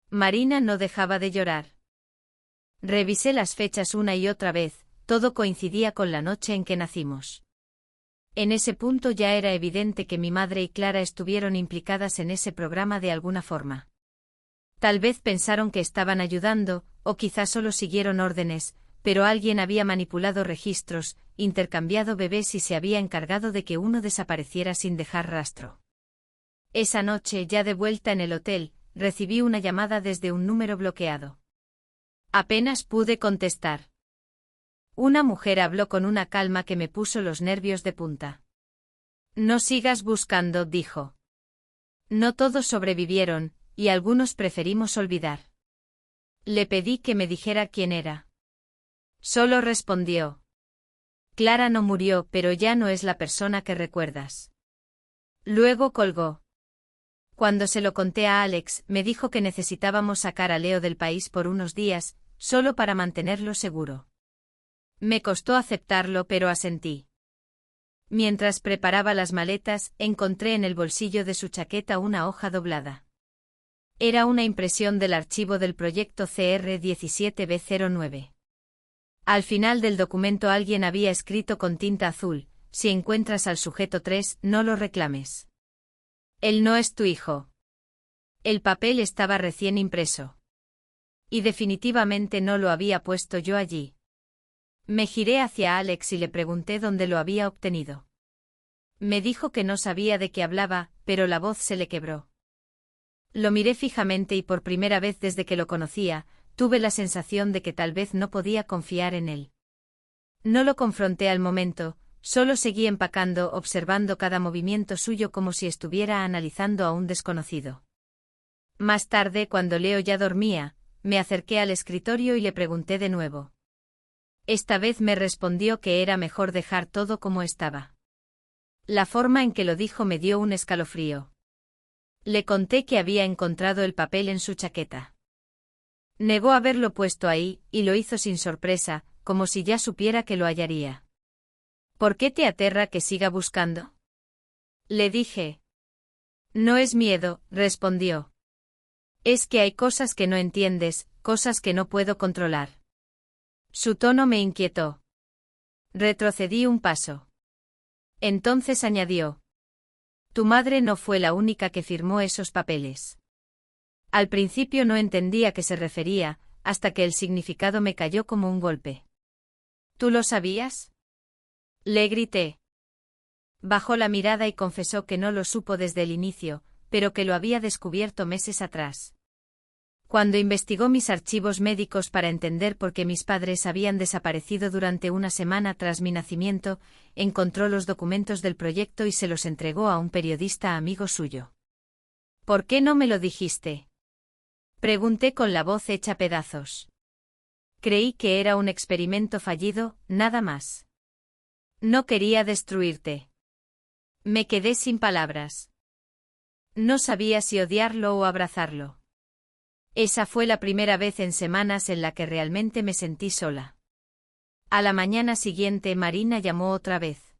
Marina no dejaba de llorar. Revisé las fechas una y otra vez, todo coincidía con la noche en que nacimos. En ese punto ya era evidente que mi madre y Clara estuvieron implicadas en ese programa de alguna forma. Tal vez pensaron que estaban ayudando, o quizás solo siguieron órdenes, pero alguien había manipulado registros, intercambiado bebés y se había encargado de que uno desapareciera sin dejar rastro. Esa noche, ya de vuelta en el hotel, recibí una llamada desde un número bloqueado. Apenas pude contestar. Una mujer habló con una calma que me puso los nervios de punta. No sigas buscando, dijo. No todos sobrevivieron, y algunos preferimos olvidar. Le pedí que me dijera quién era. Solo respondió: Clara no murió, pero ya no es la persona que recuerdas. Luego colgó. Cuando se lo conté a Alex, me dijo que necesitábamos sacar a Leo del país por unos días, solo para mantenerlo seguro. Me costó aceptarlo, pero asentí. Mientras preparaba las maletas, encontré en el bolsillo de su chaqueta una hoja doblada. Era una impresión del archivo del proyecto CR17B09. Al final del documento alguien había escrito con tinta azul: si encuentras al sujeto 3, no lo reclames. Él no es tu hijo. El papel estaba recién impreso. Y definitivamente no lo había puesto yo allí. Me giré hacia Alex y le pregunté dónde lo había obtenido. Me dijo que no sabía de qué hablaba, pero la voz se le quebró. Lo miré fijamente y por primera vez desde que lo conocía, tuve la sensación de que tal vez no podía confiar en él. No lo confronté al momento, solo seguí empacando, observando cada movimiento suyo como si estuviera analizando a un desconocido. Más tarde, cuando Leo ya dormía, me acerqué al escritorio y le pregunté de nuevo. Esta vez me respondió que era mejor dejar todo como estaba. La forma en que lo dijo me dio un escalofrío. Le conté que había encontrado el papel en su chaqueta. Negó haberlo puesto ahí, y lo hizo sin sorpresa, como si ya supiera que lo hallaría. ¿Por qué te aterra que siga buscando? Le dije. No es miedo, respondió. Es que hay cosas que no entiendes, cosas que no puedo controlar. Su tono me inquietó. Retrocedí un paso. Entonces añadió. Tu madre no fue la única que firmó esos papeles. Al principio no entendí a qué se refería, hasta que el significado me cayó como un golpe. ¿Tú lo sabías? Le grité. Bajó la mirada y confesó que no lo supo desde el inicio, pero que lo había descubierto meses atrás. Cuando investigó mis archivos médicos para entender por qué mis padres habían desaparecido durante una semana tras mi nacimiento, encontró los documentos del proyecto y se los entregó a un periodista amigo suyo. ¿Por qué no me lo dijiste? Pregunté con la voz hecha pedazos. Creí que era un experimento fallido, nada más. No quería destruirte. Me quedé sin palabras. No sabía si odiarlo o abrazarlo. Esa fue la primera vez en semanas en la que realmente me sentí sola. A la mañana siguiente Marina llamó otra vez.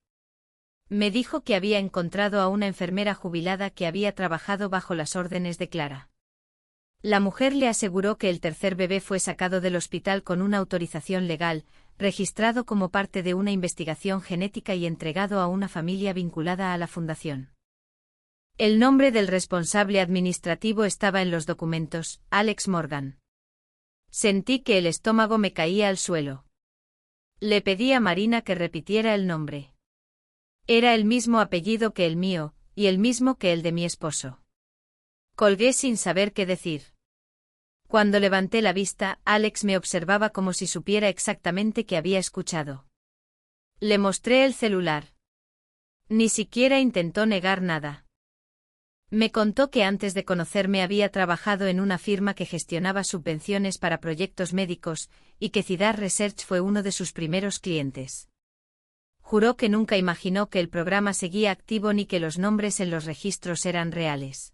Me dijo que había encontrado a una enfermera jubilada que había trabajado bajo las órdenes de Clara. La mujer le aseguró que el tercer bebé fue sacado del hospital con una autorización legal, registrado como parte de una investigación genética y entregado a una familia vinculada a la fundación. El nombre del responsable administrativo estaba en los documentos, Alex Morgan. Sentí que el estómago me caía al suelo. Le pedí a Marina que repitiera el nombre. Era el mismo apellido que el mío, y el mismo que el de mi esposo. Colgué sin saber qué decir. Cuando levanté la vista, Alex me observaba como si supiera exactamente qué había escuchado. Le mostré el celular. Ni siquiera intentó negar nada. Me contó que antes de conocerme había trabajado en una firma que gestionaba subvenciones para proyectos médicos, y que Cidar Research fue uno de sus primeros clientes. Juró que nunca imaginó que el programa seguía activo ni que los nombres en los registros eran reales.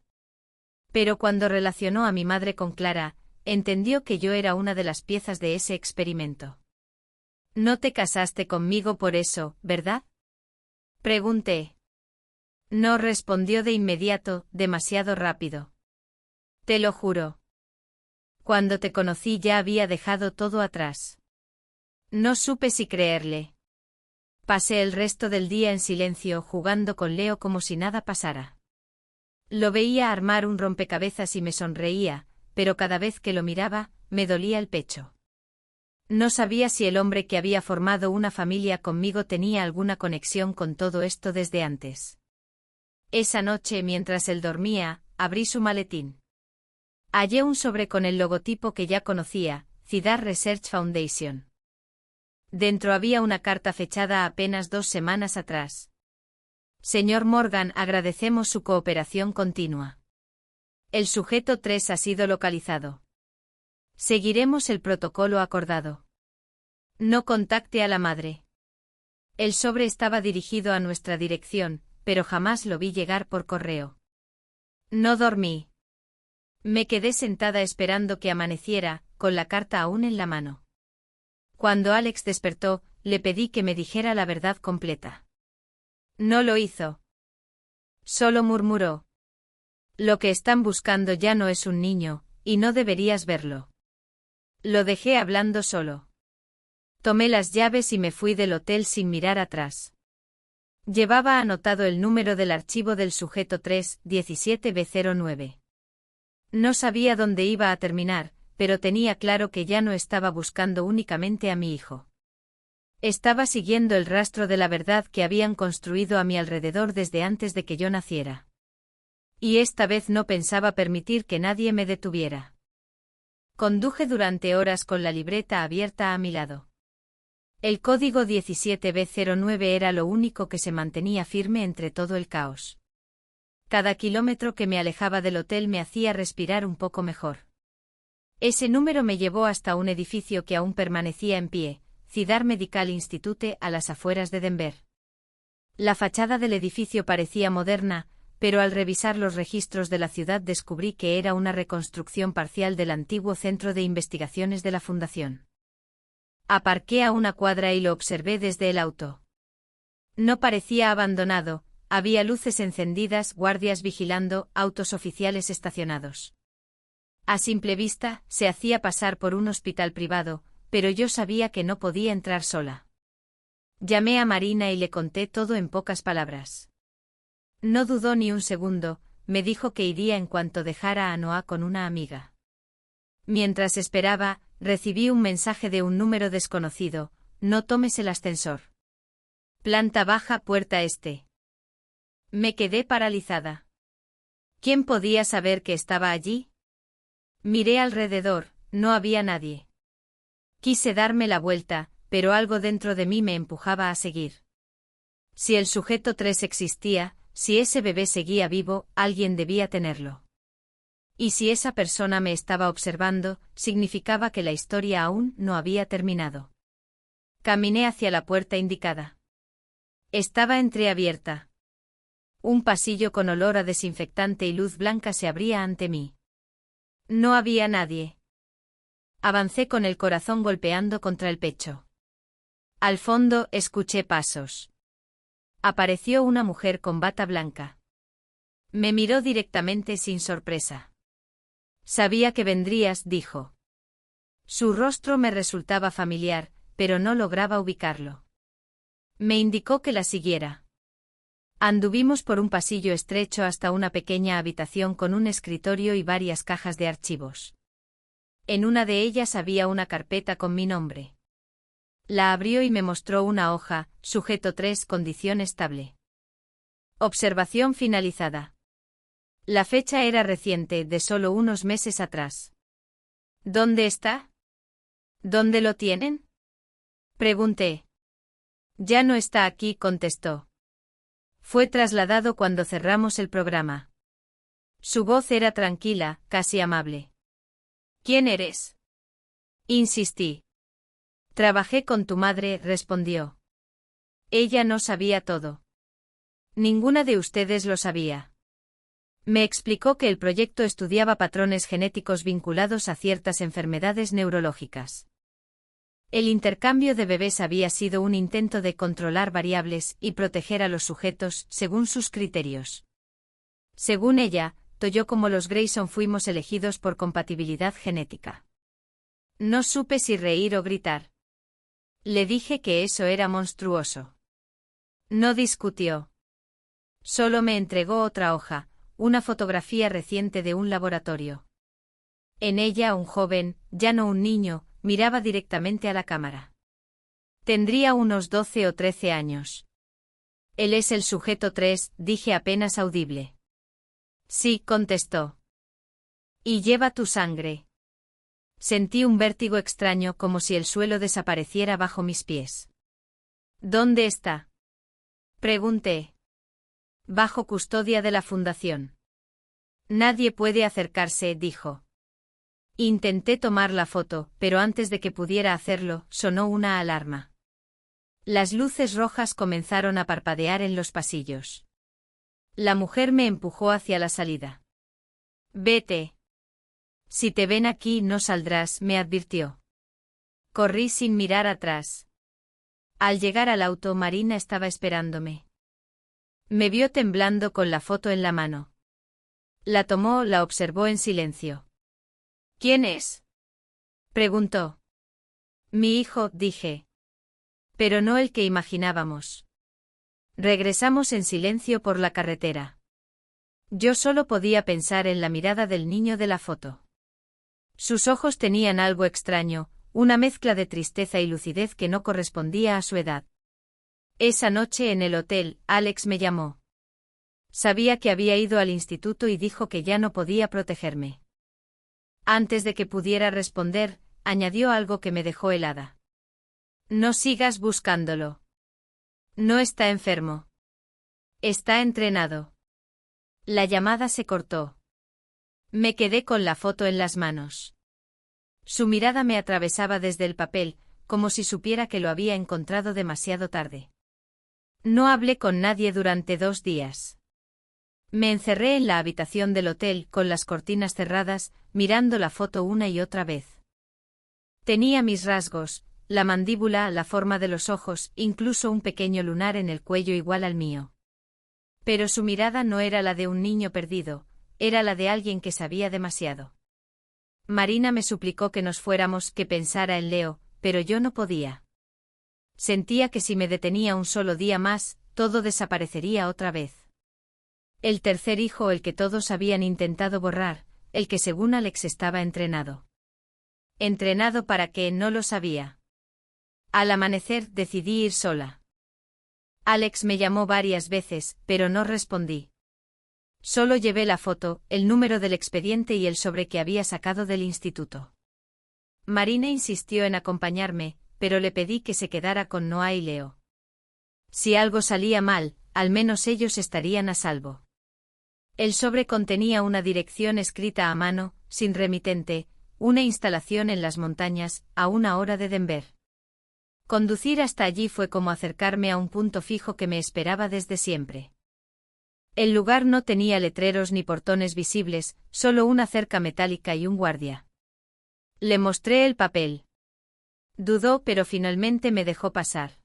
Pero cuando relacionó a mi madre con Clara, entendió que yo era una de las piezas de ese experimento. No te casaste conmigo por eso, ¿verdad? Pregunté. No respondió de inmediato, demasiado rápido. Te lo juro. Cuando te conocí ya había dejado todo atrás. No supe si creerle. Pasé el resto del día en silencio jugando con Leo como si nada pasara. Lo veía armar un rompecabezas y me sonreía, pero cada vez que lo miraba, me dolía el pecho. No sabía si el hombre que había formado una familia conmigo tenía alguna conexión con todo esto desde antes. Esa noche, mientras él dormía, abrí su maletín. Hallé un sobre con el logotipo que ya conocía, Cidar Research Foundation. Dentro había una carta fechada apenas 2 semanas atrás. Señor Morgan, agradecemos su cooperación continua. El sujeto 3 ha sido localizado. Seguiremos el protocolo acordado. No contacte a la madre. El sobre estaba dirigido a nuestra dirección, pero jamás lo vi llegar por correo. No dormí. Me quedé sentada esperando que amaneciera, con la carta aún en la mano. Cuando Alex despertó, le pedí que me dijera la verdad completa. No lo hizo. Solo murmuró. Lo que están buscando ya no es un niño, y no deberías verlo. Lo dejé hablando solo. Tomé las llaves y me fui del hotel sin mirar atrás. Llevaba anotado el número del archivo del sujeto 3, 17B09. No sabía dónde iba a terminar, pero tenía claro que ya no estaba buscando únicamente a mi hijo. Estaba siguiendo el rastro de la verdad que habían construido a mi alrededor desde antes de que yo naciera. Y esta vez no pensaba permitir que nadie me detuviera. Conduje durante horas con la libreta abierta a mi lado. El código 17B09 era lo único que se mantenía firme entre todo el caos. Cada kilómetro que me alejaba del hotel me hacía respirar un poco mejor. Ese número me llevó hasta un edificio que aún permanecía en pie, Cidar Medical Institute, a las afueras de Denver. La fachada del edificio parecía moderna, pero al revisar los registros de la ciudad descubrí que era una reconstrucción parcial del antiguo centro de investigaciones de la fundación. Aparqué a una cuadra y lo observé desde el auto. No parecía abandonado, Había luces encendidas, guardias vigilando, autos oficiales estacionados. A simple vista, se hacía pasar por un hospital privado, pero yo sabía que no podía entrar sola. Llamé a Marina y le conté todo en pocas palabras. No dudó ni un segundo, me dijo que iría en cuanto dejara a Noah con una amiga. Mientras esperaba, recibí un mensaje de un número desconocido: no tomes el ascensor. Planta baja, puerta este. Me quedé paralizada. ¿Quién podía saber que estaba allí? Miré alrededor, no había nadie. Quise darme la vuelta, pero algo dentro de mí me empujaba a seguir. Si el sujeto 3 existía, si ese bebé seguía vivo, alguien debía tenerlo. Y si esa persona me estaba observando, significaba que la historia aún no había terminado. Caminé hacia la puerta indicada. Estaba entreabierta. Un pasillo con olor a desinfectante y luz blanca se abría ante mí. No había nadie. Avancé con el corazón golpeando contra el pecho. Al fondo escuché pasos. Apareció una mujer con bata blanca. Me miró directamente sin sorpresa. Sabía que vendrías, dijo. Su rostro me resultaba familiar, pero no lograba ubicarlo. Me indicó que la siguiera. Anduvimos por un pasillo estrecho hasta una pequeña habitación con un escritorio y varias cajas de archivos. En una de ellas había una carpeta con mi nombre. La abrió y me mostró una hoja: sujeto 3, condición estable. Observación finalizada. La fecha era reciente, de solo unos meses atrás. ¿Dónde está? ¿Dónde lo tienen? Pregunté. Ya no está aquí, contestó. Fue trasladado cuando cerramos el programa. Su voz era tranquila, casi amable. ¿Quién eres? Insistí. Trabajé con tu madre, respondió. Ella no sabía todo. Ninguna de ustedes lo sabía. Me explicó que el proyecto estudiaba patrones genéticos vinculados a ciertas enfermedades neurológicas. El intercambio de bebés había sido un intento de controlar variables y proteger a los sujetos según sus criterios. Según ella, yo como los Grayson fuimos elegidos por compatibilidad genética. No supe si reír o gritar. Le dije que eso era monstruoso. No discutió. Solo me entregó otra hoja, una fotografía reciente de un laboratorio. En ella un joven, ya no un niño, miraba directamente a la cámara. Tendría unos 12 o 13 años. Él es el sujeto 3, dije apenas audible. Sí, contestó. Y lleva tu sangre. Sentí un vértigo extraño, como si el suelo desapareciera bajo mis pies. ¿Dónde está? Pregunté. Bajo custodia de la fundación. Nadie puede acercarse, dijo. Intenté tomar la foto, pero antes de que pudiera hacerlo, sonó una alarma. Las luces rojas comenzaron a parpadear en los pasillos. La mujer me empujó hacia la salida. Vete. Si te ven aquí no saldrás, me advirtió. Corrí sin mirar atrás. Al llegar al auto, Marina estaba esperándome. Me vio temblando con la foto en la mano. La tomó, la observó en silencio. ¿Quién es? Preguntó. Mi hijo, dije. Pero no el que imaginábamos. Regresamos en silencio por la carretera. Yo solo podía pensar en la mirada del niño de la foto. Sus ojos tenían algo extraño, una mezcla de tristeza y lucidez que no correspondía a su edad. Esa noche en el hotel, Alex me llamó. Sabía que había ido al instituto y dijo que ya no podía protegerme. Antes de que pudiera responder, añadió algo que me dejó helada. No sigas buscándolo. No está enfermo. Está entrenado. La llamada se cortó. Me quedé con la foto en las manos. Su mirada me atravesaba desde el papel, como si supiera que lo había encontrado demasiado tarde. No hablé con nadie durante 2 días. Me encerré en la habitación del hotel con las cortinas cerradas, mirando la foto una y otra vez. Tenía mis rasgos, la mandíbula, la forma de los ojos, incluso un pequeño lunar en el cuello igual al mío. Pero su mirada no era la de un niño perdido, era la de alguien que sabía demasiado. Marina me suplicó que nos fuéramos, que pensara en Leo, pero yo no podía. Sentía que si me detenía un solo día más, todo desaparecería otra vez. El tercer hijo, el que todos habían intentado borrar, el que según Alex estaba entrenado. ¿Entrenado para qué? No lo sabía. Al amanecer decidí ir sola. Alex me llamó varias veces, pero no respondí. Solo llevé la foto, el número del expediente y el sobre que había sacado del instituto. Marina insistió en acompañarme, pero le pedí que se quedara con Noah y Leo. Si algo salía mal, al menos ellos estarían a salvo. El sobre contenía una dirección escrita a mano, sin remitente, una instalación en las montañas, a 1 hora de Denver. Conducir hasta allí fue como acercarme a un punto fijo que me esperaba desde siempre. El lugar no tenía letreros ni portones visibles, solo una cerca metálica y un guardia. Le mostré el papel. Dudó, pero finalmente me dejó pasar.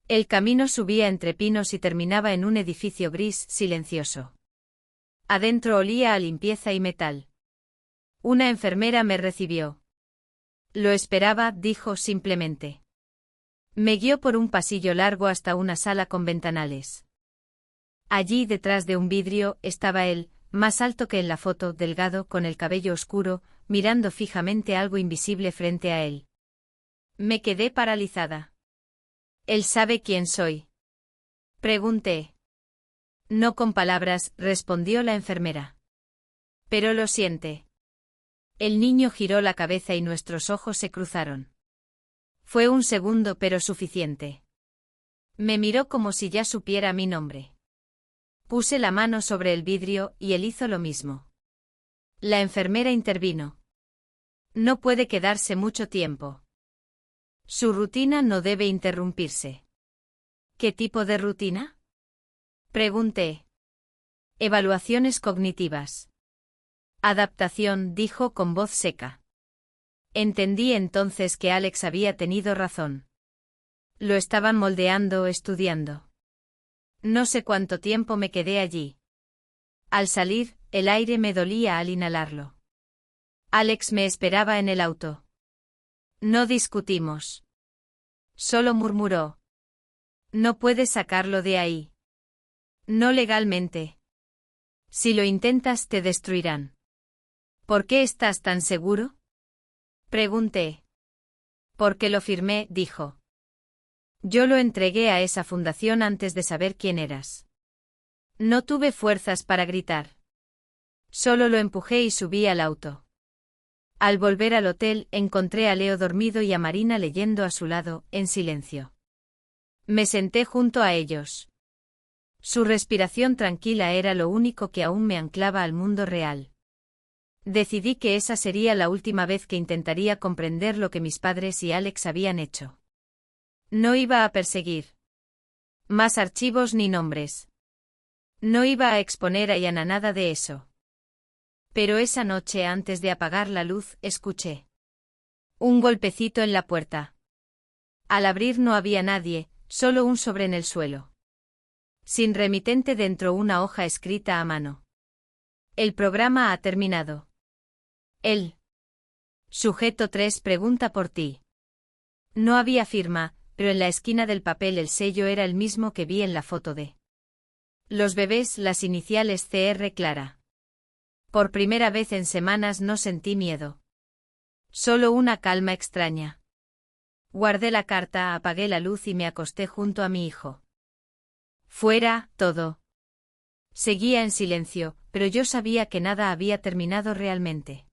El camino subía entre pinos y terminaba en un edificio gris, silencioso. Adentro olía a limpieza y metal. Una enfermera me recibió. Lo esperaba, dijo simplemente. Me guió por un pasillo largo hasta una sala con ventanales. Allí, detrás de un vidrio, estaba él, más alto que en la foto, delgado, con el cabello oscuro, mirando fijamente algo invisible frente a él. Me quedé paralizada. ¿Él sabe quién soy? Pregunté. No con palabras, respondió la enfermera. Pero lo siente. El niño giró la cabeza y nuestros ojos se cruzaron. Fue un segundo, pero suficiente. Me miró como si ya supiera mi nombre. Puse la mano sobre el vidrio y él hizo lo mismo. La enfermera intervino. No puede quedarse mucho tiempo. Su rutina no debe interrumpirse. ¿Qué tipo de rutina? Pregunté. Evaluaciones cognitivas. Adaptación, dijo con voz seca. Entendí entonces que Alex había tenido razón. Lo estaban moldeando, estudiando. No sé cuánto tiempo me quedé allí. Al salir, el aire me dolía al inhalarlo. Alex me esperaba en el auto. No discutimos. Solo murmuró. No puedes sacarlo de ahí. No legalmente. Si lo intentas te destruirán. ¿Por qué estás tan seguro? Pregunté. Porque lo firmé, dijo. Yo lo entregué a esa fundación antes de saber quién eras. No tuve fuerzas para gritar. Solo lo empujé y subí al auto. Al volver al hotel, encontré a Leo dormido y a Marina leyendo a su lado, en silencio. Me senté junto a ellos. Su respiración tranquila era lo único que aún me anclaba al mundo real. Decidí que esa sería la última vez que intentaría comprender lo que mis padres y Alex habían hecho. No iba a perseguir más archivos ni nombres. No iba a exponer a Yana nada de eso. Pero esa noche, antes de apagar la luz, escuché un golpecito en la puerta. Al abrir no había nadie, solo un sobre en el suelo. Sin remitente, dentro una hoja escrita a mano. El programa ha terminado. El sujeto 3 pregunta por ti. No había firma, pero en la esquina del papel el sello era el mismo que vi en la foto de los bebés, las iniciales CR Clara. Por primera vez en semanas no sentí miedo. Solo una calma extraña. Guardé la carta, apagué la luz y me acosté junto a mi hijo. Fuera, todo. Seguía en silencio, pero yo sabía que nada había terminado realmente.